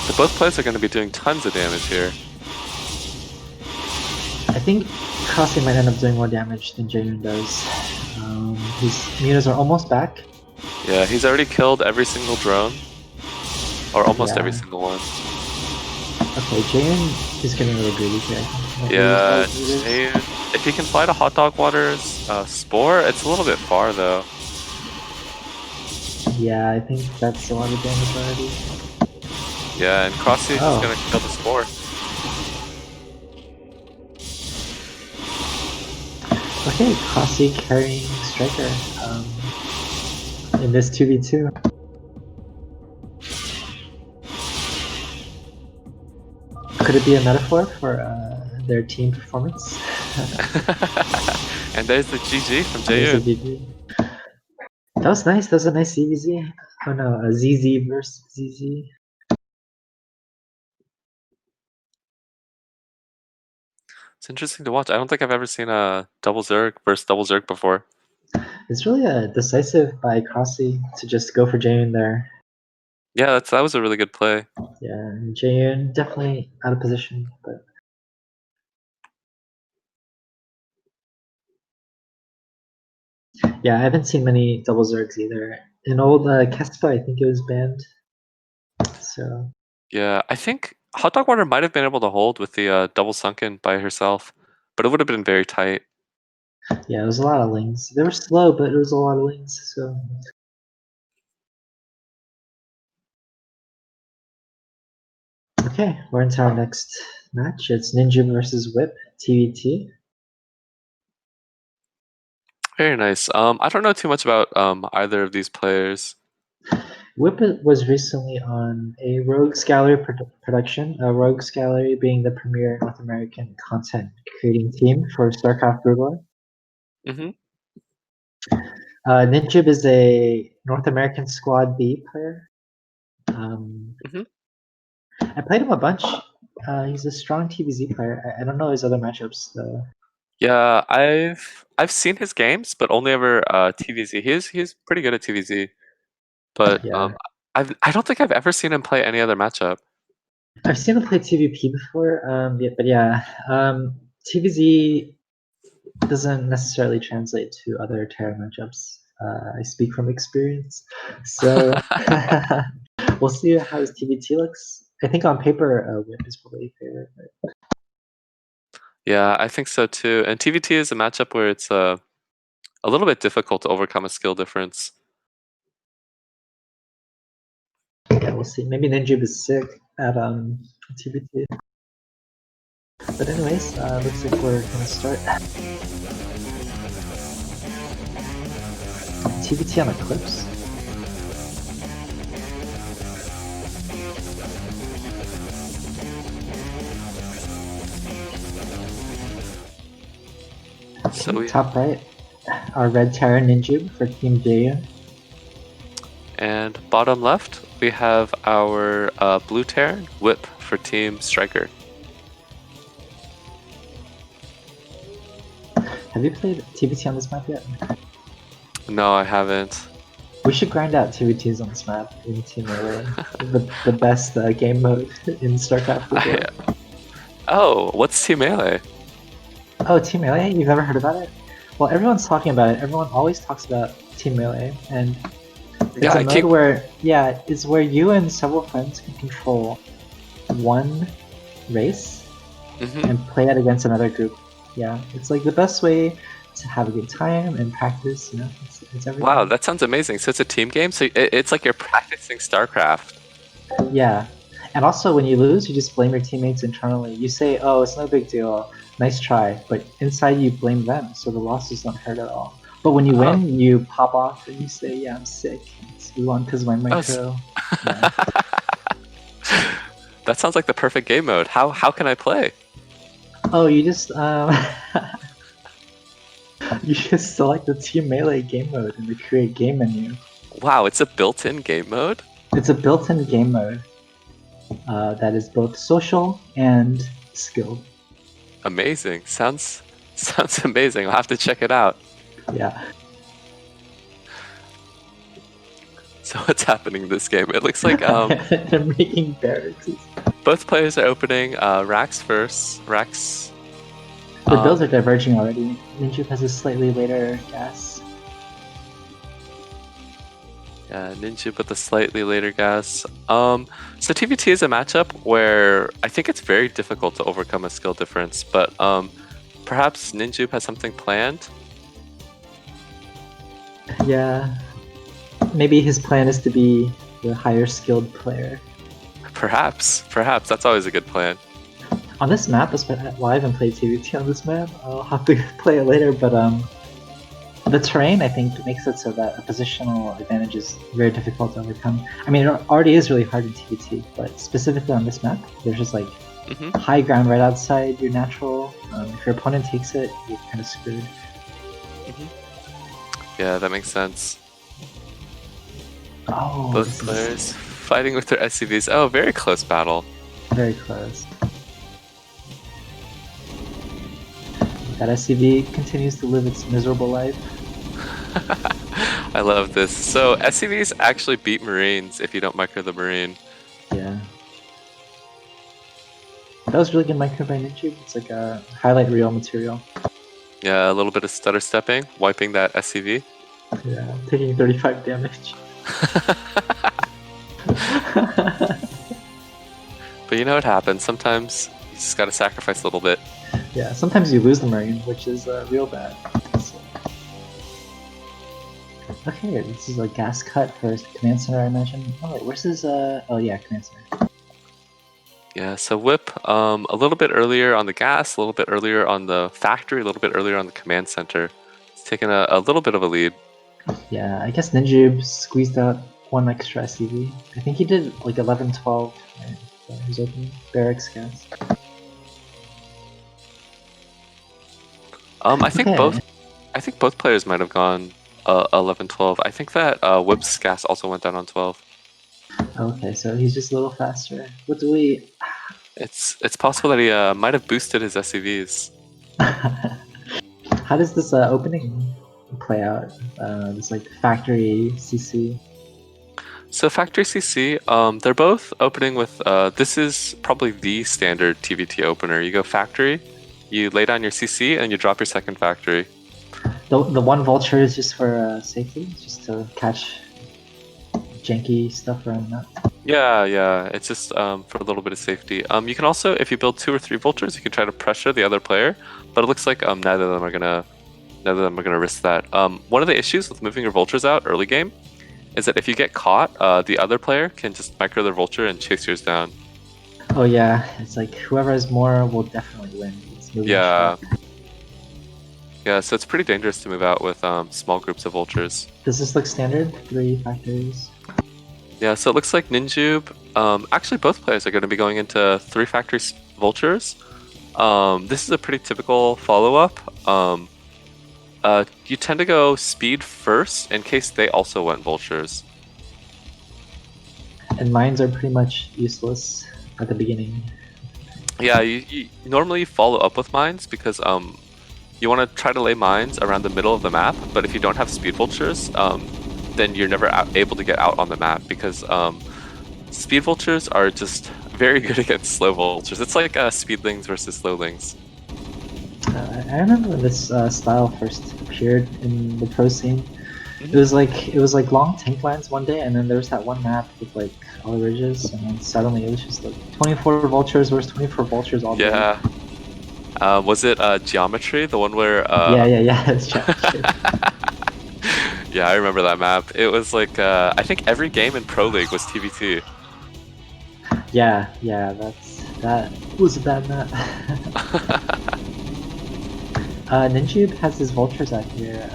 So both players are going to be doing tons of damage here. I think Crossy might end up doing more damage than Jayan does. His mutas are almost back. Yeah, he's already killed every single drone. Or almost every single one. Okay, Jayan is getting a little greedy here. Yeah, Jayan, if he can fly to Hot Dog Water's Spore, it's a little bit far though. Yeah, I think that's a lot of damage already. Yeah, and Crossy is just gonna kill the Spore. Okay, Crossy carrying Striker in this 2v2. Could it be a metaphor for their team performance? And there's the GG from Jayan. That was nice. That was a nice ZVZ. Oh no, a ZZ versus ZZ. It's interesting to watch. I don't think I've ever seen a double Zerg versus double Zerg before. It's really decisive by Crossy to just go for Jayan there. Yeah, that was a really good play. Yeah, Jayan definitely out of position, but yeah, I haven't seen many double Zergs either. In old Kespa, I think it was banned. So yeah, I think Hot Dog Water might have been able to hold with the double sunken by herself, but it would have been very tight. yeah, it was a lot of lings. They were slow, but it was a lot of lings. So okay, we're into our next match. It's Ninja versus Whip TVT. Very nice. I don't know too much about either of these players. Whip was recently on a Rogues Gallery production, Rogues Gallery being the premier North American content creating team for StarCraft Brood War. Mm-hmm. Ninjib is a North American Squad B player. I played him a bunch. He's a strong TVZ player. I don't know his other matchups though. Yeah, I've seen his games, but only ever TVZ. He's pretty good at TVZ, but Yeah. I don't think I've ever seen him play any other matchup. I've seen him play TVP before, but yeah, TVZ doesn't necessarily translate to other Terra matchups. I speak from experience, so we'll see how his TVT looks. I think on paper, Whip is probably a favorite. But... Yeah, I think so too. And TVT is a matchup where it's a little bit difficult to overcome a skill difference. Yeah, we'll see. Maybe Ninjib is sick at TVT. But anyways, looks like we're gonna start. TVT on Eclipse. Okay, So we, top right, our red Terra Ninja for Team J. and bottom left, we have our blue Terran Whip for Team Striker. Have you played TVT on this map yet? No, I haven't. We should grind out TVTs on this map in Team Melee. the best game mode in StarCraft before. Oh, what's Team Melee? Oh, Team Melee? You've never heard about it? Well, everyone's talking about it. Everyone always talks about Team Melee, and it's a mode where, yeah, it's where you and several friends can control one race and play it against another group. Yeah, it's like the best way to have a good time and practice. You know, it's everything. Wow, that sounds amazing. So it's a team game. So it's like you're practicing StarCraft. Yeah, and also when you lose, you just blame your teammates internally. You say, "Oh, it's no big deal. Nice try," but inside you blame them, so the losses don't hurt at all. But when you win, you pop off and you say, "Yeah, I'm sick. We won because of my micro." Yeah. That sounds like the perfect game mode. How can I play? Oh, you just you just select the Team Melee game mode in the create game menu. Wow, it's a built-in game mode? It's a built-in game mode that is both social and skilled. Amazing. Sounds amazing. I'll have to check it out. Yeah. So what's happening in this game? It looks like they're making barracks. Both players are opening racks first. Racks. The builds are diverging already. Ninja has a slightly later gas. Yeah, Ninja with a slightly later gas. So TVT is a matchup where I think it's very difficult to overcome a skill difference, but perhaps Ninja has something planned? Yeah. Maybe his plan is to be the higher skilled player. Perhaps. That's always a good plan. On this map, well, I haven't played TVT on this map. I'll have to play it later, but the terrain, I think, makes it so that a positional advantage is very difficult to overcome. I mean, it already is really hard in TVT, but specifically on this map, there's just like high ground right outside your natural. If your opponent takes it, you're kind of screwed. Yeah, that makes sense. Oh, both players fighting with their SCVs. Oh, very close battle. Very close. That SCV continues to live its miserable life. I love this. So SCVs actually beat Marines if you don't micro the Marine. Yeah. That was really good micro by Ninja. It's like a highlight reel material. Yeah, a little bit of stutter stepping, wiping that SCV. Yeah, taking 35 damage. But you know what happens. Sometimes you just gotta sacrifice a little bit. Yeah, sometimes you lose the Marine, which is real bad. So. Okay, this is a gas cut for Command Center, I imagine. Oh, wait, where's his, oh yeah, Command Center. Yeah, so Whip, a little bit earlier on the gas, a little bit earlier on the factory, a little bit earlier on the Command Center. It's taken a little bit of a lead. Yeah, I guess Ninja squeezed out one extra SCV. I think he did like 11-12. Right? So he's opening barracks gas. I think both players might have gone 11-12. I think that Whip's gas also went down on 12. Okay, so he's just a little faster. What do we? It's possible that he might have boosted his SCVs. How does this opening play out? This like factory CC. So factory CC, they're both opening with. This is probably the standard TVT opener. You go factory, you lay down your CC, and you drop your second factory. The one vulture is just for safety, just to catch janky stuff around that. Yeah, it's just for a little bit of safety. You can also, if you build 2 or 3 vultures, you can try to pressure the other player, but it looks like neither of them are gonna risk that. One of the issues with moving your vultures out early game is that if you get caught, the other player can just micro their vulture and chase yours down. Oh yeah, it's like whoever has more will definitely win. Yeah. Yeah, so it's pretty dangerous to move out with small groups of vultures. Does this look standard? 3 factories? Yeah, so it looks like Ninjube, actually both players are going to be going into 3 factory vultures. This is a pretty typical follow-up. you tend to go speed first in case they also went vultures. And mines are pretty much useless at the beginning. Yeah, you normally follow up with mines because you want to try to lay mines around the middle of the map, but if you don't have speed vultures, then you're never able to get out on the map because speed vultures are just very good against slow vultures. It's like speedlings versus slowlings. I remember when this style first appeared in the pro scene. Mhm. It was like long tank lines one day, and then there was that one map with like all the ridges, and then suddenly it was just like 24 vultures versus 24 vultures all day. Yeah. Was it Geometry, the one where? Yeah. It's Geometry. Yeah, I remember that map. It was like I think every game in Pro League was TVT. Yeah, that was a bad map. Ninjube has his vultures out here.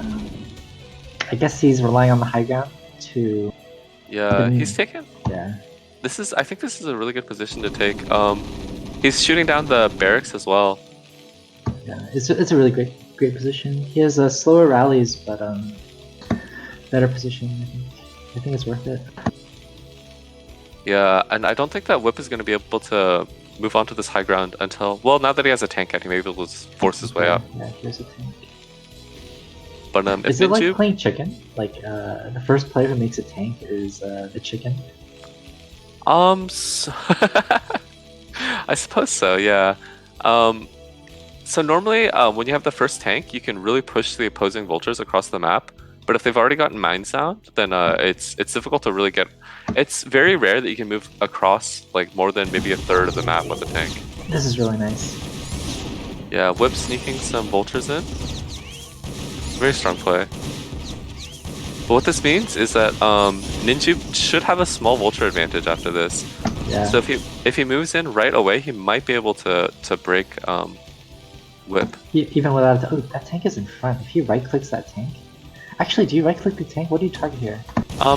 I guess he's relying on the high ground to. Yeah, he's taken. Yeah. I think this is a really good position to take. He's shooting down the barracks as well. Yeah, it's a really great position. He has slower rallies, but better position. I think it's worth it. Yeah, and I don't think that Whip is going to be able to move on to this high ground until, well, now that he has a tank, I think maybe he'll just force his way up. Yeah, here's a tank. But is it like playing chicken? Like the first player who makes a tank is the chicken? So I suppose so. Yeah. So normally, when you have the first tank, you can really push the opposing vultures across the map. But if they've already gotten mines down, then it's difficult to really get. It's very rare that you can move across like more than maybe a third of the map with a tank. This is really nice. Yeah, Whip sneaking some vultures in. Very strong play. But what this means is that Ninju should have a small vulture advantage after this. Yeah. So if he moves in right away, he might be able to break Whip. Even without that tank is in front. If he right clicks that tank, actually, do you right click the tank? What do you target here?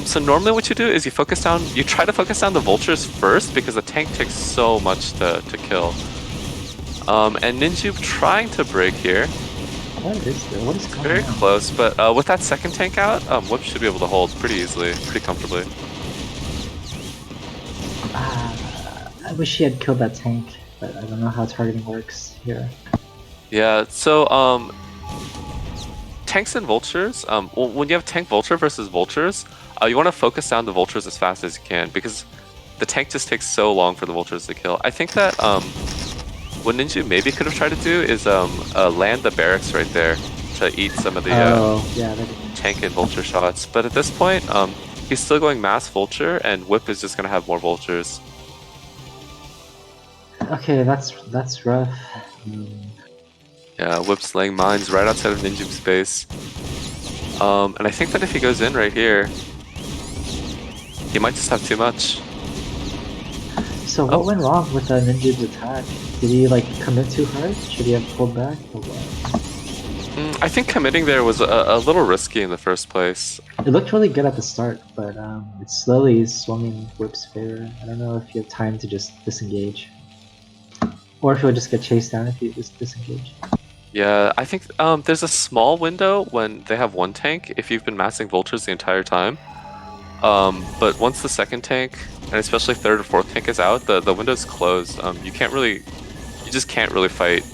So normally what you do is you try to focus down the vultures first because the tank takes so much to kill. And Ninju trying to break here. What is this? What is going Very on? close, but with that second tank out, Whip should be able to hold pretty easily, pretty comfortably. I wish he had killed that tank, but I don't know how targeting works here. Yeah, so tanks and vultures, when you have tank vulture versus vultures, you want to focus down the vultures as fast as you can because the tank just takes so long for the vultures to kill. I think that what Ninju maybe could have tried to do is land the barracks right there to eat some of the tank and vulture shots. But at this point, he's still going mass vulture, and Whip is just going to have more vultures. Okay, that's rough. Yeah, Whip's laying mines right outside of Ninju's base. And I think that if he goes in right here, he might just have too much. So what went wrong with Ninju's attack? Did he like commit too hard? Should he have pulled back or what? I think committing there was a little risky in the first place. It looked really good at the start, but it slowly swung in Whip's favor. I don't know if you have time to just disengage. Or if he would just get chased down if he just disengaged. Yeah, I think there's a small window when they have one tank if you've been massing vultures the entire time. But once the second tank, and especially third or fourth tank is out, the window's closed. You just can't really fight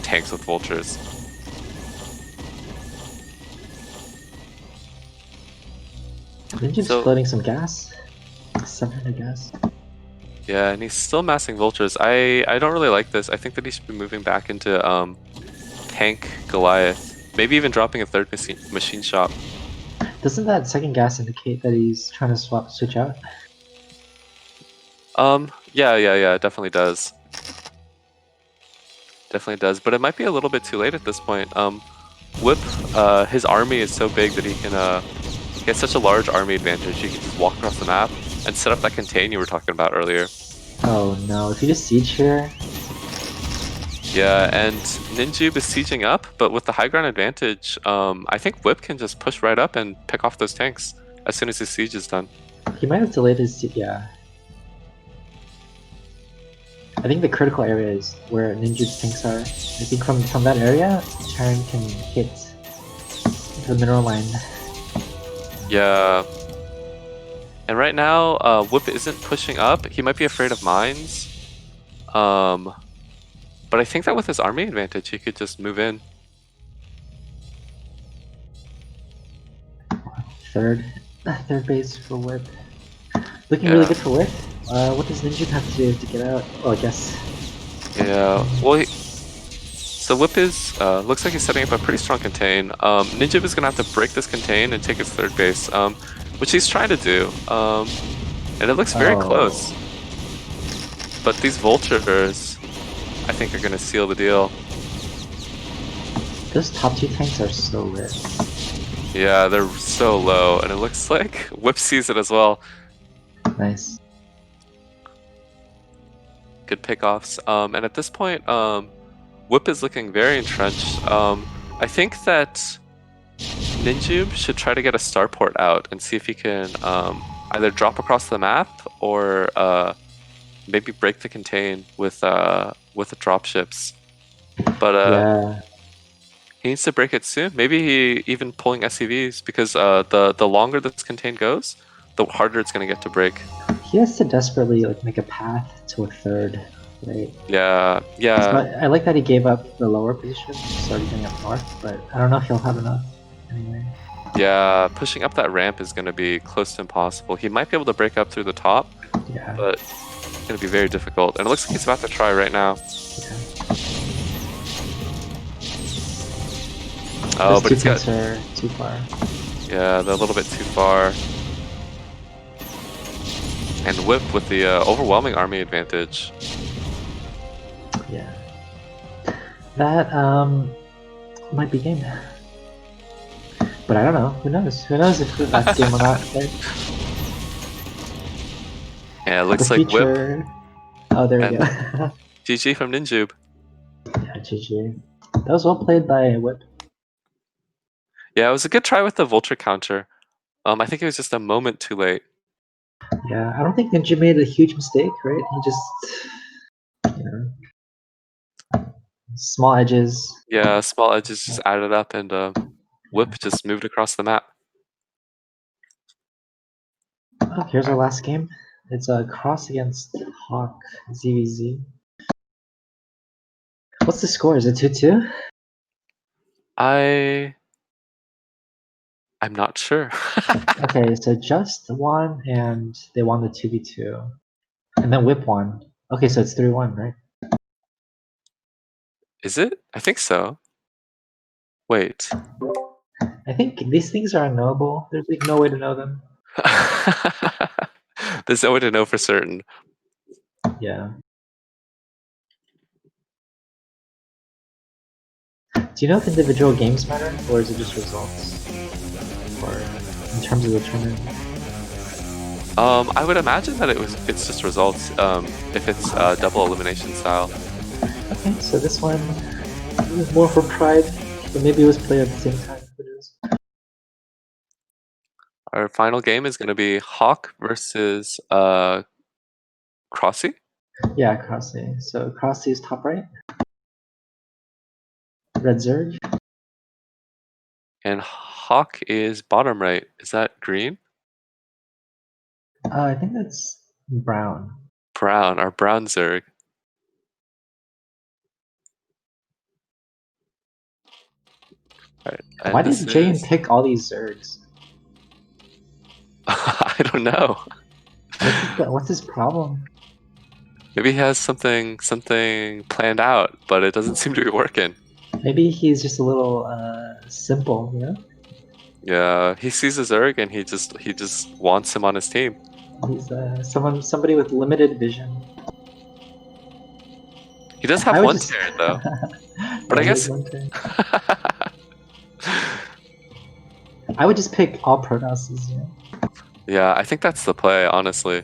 tanks with vultures. Ninja's floating some gas. 700 gas. Yeah, and he's still massing vultures. I don't really like this. I think that he should be moving back into tank Goliath. Maybe even dropping a third machine shop. Doesn't that second gas indicate that he's trying to switch out? Yeah, it definitely does. Definitely does, but it might be a little bit too late at this point. Whip, his army is so big that he has such a large army advantage. He can just walk across the map and set up that contain you were talking about earlier. Oh no, if you just siege here... Yeah, and Ninjube is sieging up, but with the high ground advantage, I think Whip can just push right up and pick off those tanks as soon as his siege is done. He might have delayed his... yeah. I think the critical area is where Ninju's tanks are. I think from that area, Charon can hit the mineral line. Yeah. And right now, Whip isn't pushing up. He might be afraid of mines. But I think that with his army advantage, he could just move in. Third base for Whip. Looking really Yeah. good for Whip. What does Ninja have to do to get out? Oh, I guess. Yeah. Well, so Whip is looks like he's setting up a pretty strong contain. Ninja is gonna have to break this contain and take his third base, which he's trying to do. And it looks very close. But these vultures, I think, are gonna seal the deal. Those top two tanks are so lit. Yeah, they're so low, and it looks like Whip sees it as well. Nice. Good pickoffs. And at this point, Whip is looking very entrenched. I think that Ninjube should try to get a starport out and see if he can either drop across the map or maybe break the contain with the dropships. But Yeah. he needs to break it soon. Maybe he even pulling SCVs because the longer this contain goes, the harder it's gonna get to break. He has to desperately like make a path to a third, right? Yeah, yeah. So I like that he gave up the lower position, started going up north, but I don't know if he'll have enough anyway. Yeah, pushing up that ramp is going to be close to impossible. He might be able to break up through the top, Yeah. but it's going to be very difficult. And it looks like he's about to try right now. Yeah. Oh, Those but two he's got... tanks are too far. Yeah, they're a little bit too far. And Whip with the overwhelming army advantage. Yeah. That might be game. But I don't know. Who knows? Who knows if that's game or not? Right? Yeah, it looks The like Whip future. Oh, there we and go. GG from Ninjube. Yeah, GG. That was well played by Whip. Yeah, it was a good try with the Vulture counter. I think it was just a moment too late. Yeah, I don't think Ninja made a huge mistake, right? He just, you know, small edges. Yeah, small edges just added up and Whip just moved across the map. Oh, here's our last game. It's a cross against Hawk ZVZ. What's the score? Is it 2-2? I'm not sure. Okay, so Just won and they won the 2v2. And then Whip won. Okay, so it's 3-1, right? Is it? I think so. Wait. I think these things are unknowable. There's like no way to know them. There's no way to know for certain. Yeah. Do you know if individual games matter, or is it just results? Or in terms of the tournament? I would imagine that it's just results, if it's double elimination style. Okay, so this one was more for pride, but maybe it was played at the same time. Who knows? Our final game is going to be Hawk versus Crossy. Yeah, Crossy. So Crossy is top right. Red Zerg. And Hawk is bottom right. Is that green? I think that's brown. Brown, our brown Zerg. Alright, Why and did this Jane is... pick all these Zergs? I don't know. What's his problem? Maybe he has something planned out, but it doesn't seem to be working. Maybe he's just a little simple, you know? Yeah, he sees a Zerg and he just wants him on his team. He's somebody with limited vision. He does have one turn though. But I guess I would just pick all Protosses, you know? yeah, I think that's the play, honestly.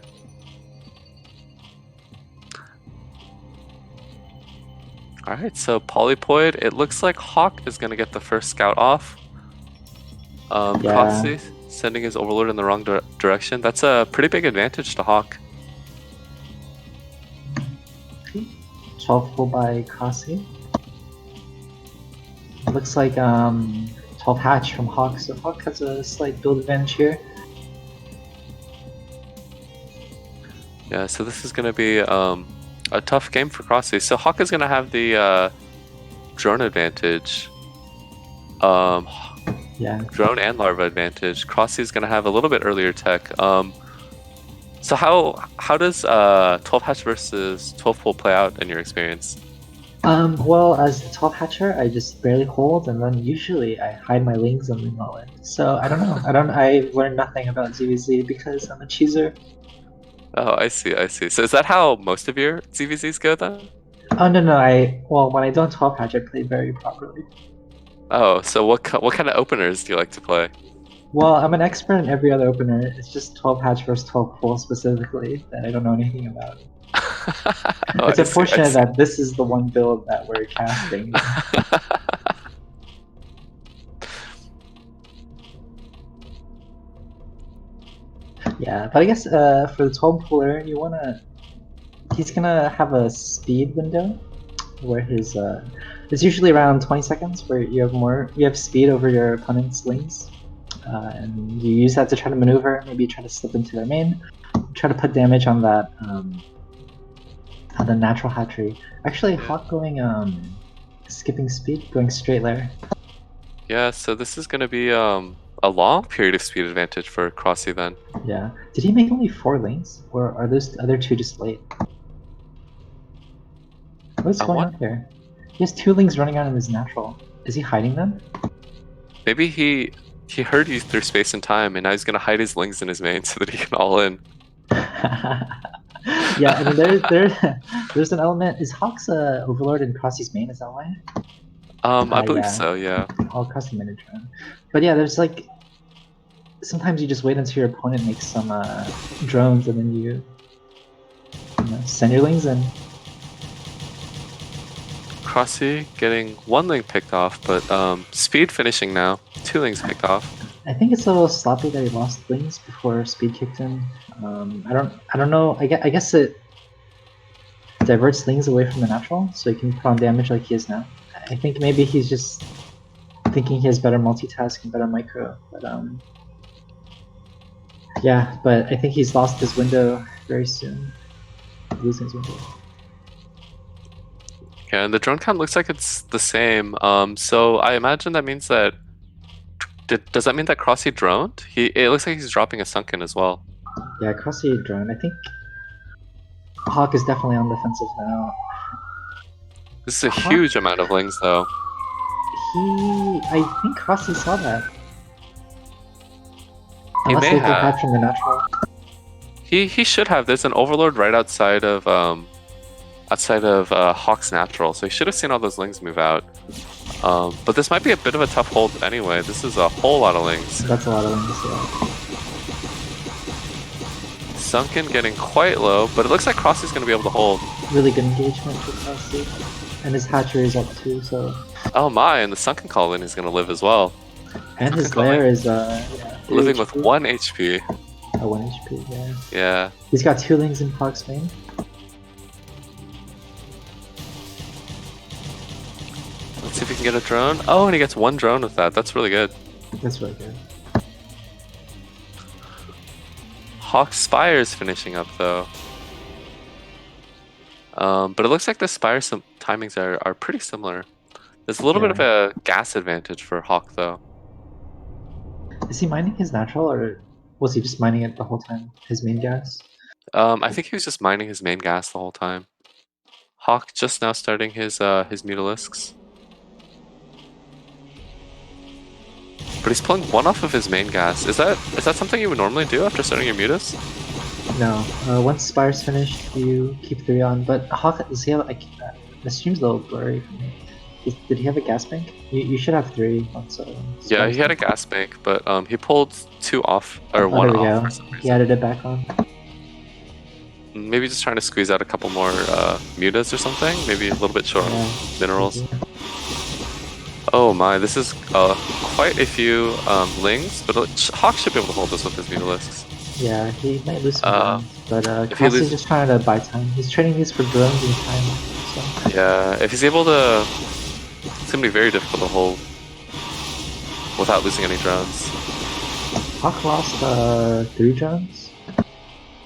Alright, so Polypoid, it looks like Hawk is gonna get the first scout off. Crossy sending his Overlord in the wrong direction. That's a pretty big advantage to Hawk. 12 full by Crossy. Looks like 12 hatch from Hawk, so Hawk has a slight build advantage here. Yeah, so this is going to be a tough game for Crossy. So Hawk is going to have the drone advantage. Yeah. Drone and larva advantage. Crossy is going to have a little bit earlier tech. So how does 12 hatch versus 12 pull play out in your experience? Well, as the 12 hatcher, I just barely hold, and then usually I hide my lings and ling all in. So I don't know. I learned nothing about ZVZ because I'm a cheeser. Oh, I see. So is that how most of your ZVZs go then? Oh no, well, when I don't 12 hatch, I play very properly. Oh, so what kind of openers do you like to play? Well, I'm an expert in every other opener. It's just 12 hatch versus 12 full specifically that I don't know anything about. Oh, It's I see. unfortunate that this is the one build that we're casting. Yeah, but I guess for the 12 puller, he's gonna have a speed window where his it's usually around 20 seconds where you have speed over your opponent's lanes, and you use that to try to maneuver, maybe try to slip into their main, try to put damage on that on the natural hatchery. Actually, Yeah. Hawk going skipping speed, going straight layer. Yeah, so this is gonna be a long period of speed advantage for Crossy then. Yeah. Did he make only 4 lanes, or are those other 2 just late? What's I going want on here? He has 2 lings running around in his natural. Is he hiding them? maybe he heard you through space and time, and now he's gonna hide his lings in his main so that he can all in. Yeah, I mean, there's an element. Is Hawk's Overlord in Crossy's main? Is that why? I believe Yeah, so. Yeah. all Crossy main drone. But yeah, there's like sometimes you just wait until your opponent makes some drones, and then you know, send your lings in. Crossy getting 1 ling picked off, but speed finishing now. 2 lings picked off. I think it's a little sloppy that he lost lings before speed kicked in. I don't know. I guess it diverts things away from the natural, so he can put on damage like he is now. I think maybe he's just thinking he has better multitask and better micro, but yeah, but I think he's lost his window very soon. Losing his window. Yeah, and the drone count looks like it's the same. So I imagine that means that does that mean that Crossy droned? It looks like he's dropping a sunken as well. Yeah, Crossy drone. I think Hawk is definitely on defensive now. This is a Hawk, huge amount of lings though. I think Crossy saw that. He Unless may they have. had from the natural. He should have. There's an overlord right outside of Hawk's natural, so he should have seen all those lings move out. But this might be a bit of a tough hold anyway. This is a whole lot of lings. That's a lot of lings, yeah. Sunken getting quite low, but it looks like Crossy's going to be able to hold. Really good engagement with Crossy. And his hatchery is up too, so. Oh my, and the Sunken Call-in is going to live as well. And his lair is Living HP. with 1 HP. Oh, 1 HP, yeah. Yeah. He's got 2 lings in Hawk's main. Let's see if we can get a drone. Oh, and he gets 1 drone with that. That's really good. That's really good. Hawk Spire's finishing up though. But it looks like the Spire timings are pretty similar. There's a little bit of a gas advantage for Hawk though. Is he mining his natural, or was he just mining it the whole time? His main gas? I think he was just mining his main gas the whole time. Hawk just now starting his Mutalisks. But he's pulling 1 off of his main gas. Is that something you would normally do after starting your Mutas? No. Once Spire's finished, you keep 3 on. But Hawk, does he have like the stream's a little blurry for me. Did he have a gas bank? You should have 3 once. Yeah, he had a gas bank, but he pulled 2 off or 1 there we off go. for some reason. He added it back on. Maybe just trying to squeeze out a couple more mutas or something. Maybe a little bit short on minerals. Oh my, this is quite a few lings, but Hawk should be able to hold this with his Mutalisks. Yeah, he might lose some drones, but Crossy's just trying to buy time. He's trading these for drones and time. So. Yeah, if he's able to, it's gonna be very difficult to hold. without losing any drones. Hawk lost 3 drones.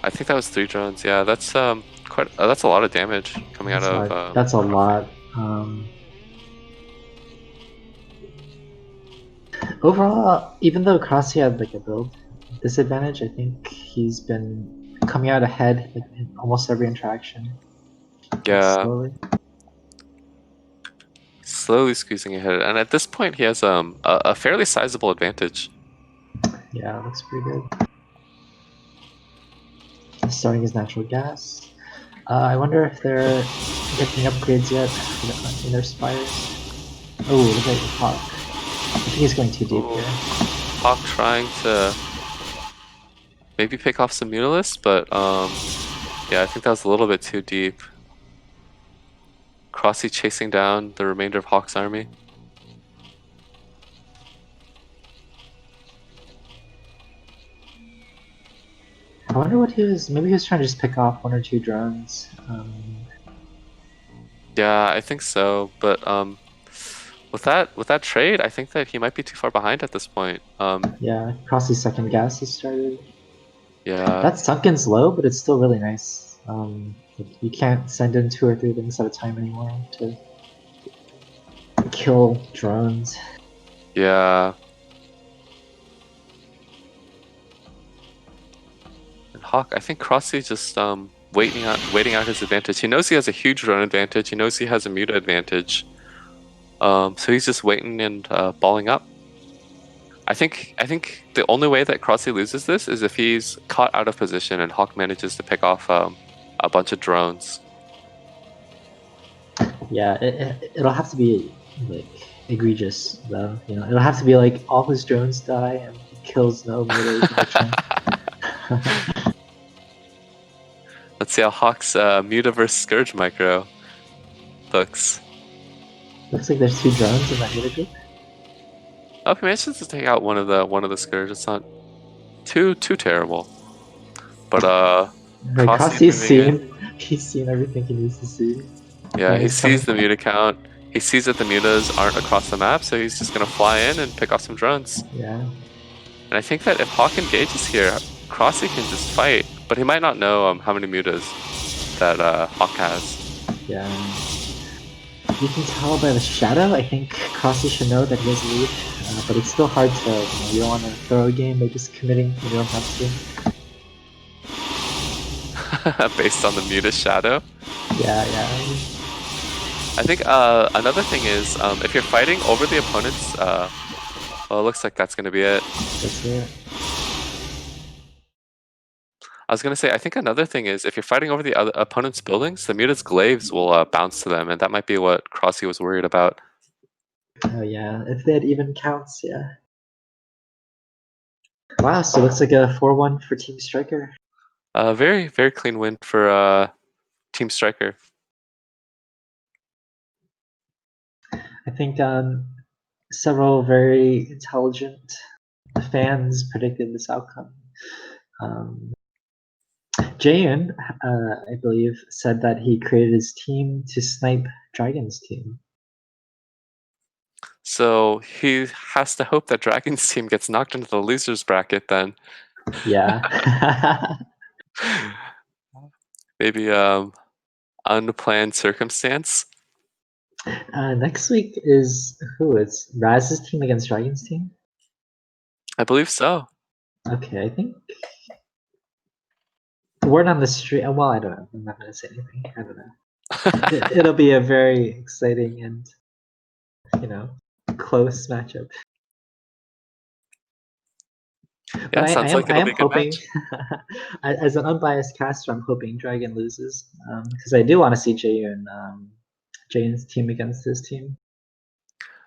I think that was 3 drones. Yeah, that's quite. That's a lot of damage coming out of. That's a Crossy. lot. Overall, even though Crossy had like a build disadvantage, I think he's been coming out ahead like in almost every interaction. Yeah, Slowly. slowly squeezing ahead, and at this point he has a fairly sizable advantage. Yeah, looks pretty good. Starting his natural gas. I wonder if they're getting upgrades yet in their spires. Oh, look at Hawk. I think he's going too deep Ooh, here. Hawk trying to maybe pick off some Mutalisks, but yeah, I think that was a little bit too deep. Crossy chasing down the remainder of Hawk's army. I wonder what he was. Maybe he was trying to just pick off 1 or 2 drones. Yeah, I think so, but with that trade, I think that he might be too far behind at this point. Yeah, Crossy's second gas has started. Yeah, That sunken's low, but it's still really nice. You can't send in 2 or 3 things at a time anymore to kill drones. yeah. And Hawk, I think Crossy just waiting out his advantage. He knows he has a huge drone advantage. He knows he has a muta advantage. So he's just waiting and balling up. I think the only way that Crossy loses this is if he's caught out of position and Hawk manages to pick off a bunch of drones. Yeah, it'll have to be like egregious though. You know, it'll have to be like all his drones die and he kills no mutas by chance. Let's see how Hawk's Muta versus Scourge micro looks. Looks like there's 2 drones in that muta group. Oh, he manages to take out one of the Scourge. It's not too terrible. But Like Crossy Crossy's moving in. he's seen everything he needs to see. Yeah, And he he's coming. sees the Muta count. He sees that the Mutas aren't across the map, so he's just gonna fly in and pick off some drones. Yeah. And I think that if Hawk engages here, Crossy can just fight, but he might not know how many Mutas that Hawk has. Yeah. You can tell by the shadow. I think Crossy should know that he has a lead, but it's still hard to. You don't want to throw a game by just committing. You don't have to. Based on the Muta shadow. Yeah, yeah. I think another thing is if you're fighting over the opponent's, well, it looks like that's gonna be it. That's it. I was gonna say, I think another thing is if you're fighting over the other opponent's buildings, the Muta's glaives will bounce to them, and that might be what Crossy was worried about. Oh yeah, if they had even counts, yeah. Wow, so it looks like a 4-1 for Team Striker. Very clean win for Team Striker. I think several very intelligent fans predicted this outcome. Jaehyun, I believe, said that he created his team to snipe Dragon's team. So he has to hope that Dragon's team gets knocked into the losers bracket then. Yeah. Maybe unplanned circumstance. Next week is who? It's Raz's team against Dragon's team? I believe so. Okay, I think the word on the street. Well, I don't know. I'm not going to say anything. I don't know. It'll be a very exciting and, close matchup. Yeah, But sounds like I it'll am be a good hoping, match. as an unbiased caster, I'm hoping Dragon loses because I do want to see Jane's team against his team.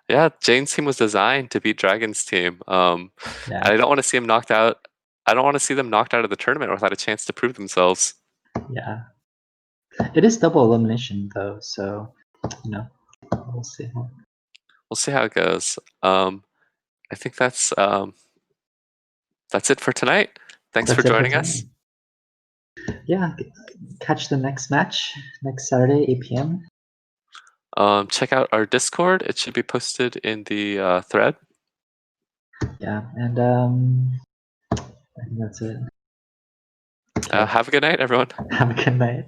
Yeah, Jane's team was designed to beat Dragon's team. And Yeah, I don't want to see him knocked out. I don't want to see them knocked out of the tournament without a chance to prove themselves. yeah. It is double elimination though, so we'll see. We'll see how it goes. I think that's it for tonight. Thanks for That's it for joining tonight. us. Yeah, catch the next match next Saturday, 8 p.m. Check out our Discord. It should be posted in the thread. Yeah, and I think that's it. Okay. Have a good night, everyone. Have a good night.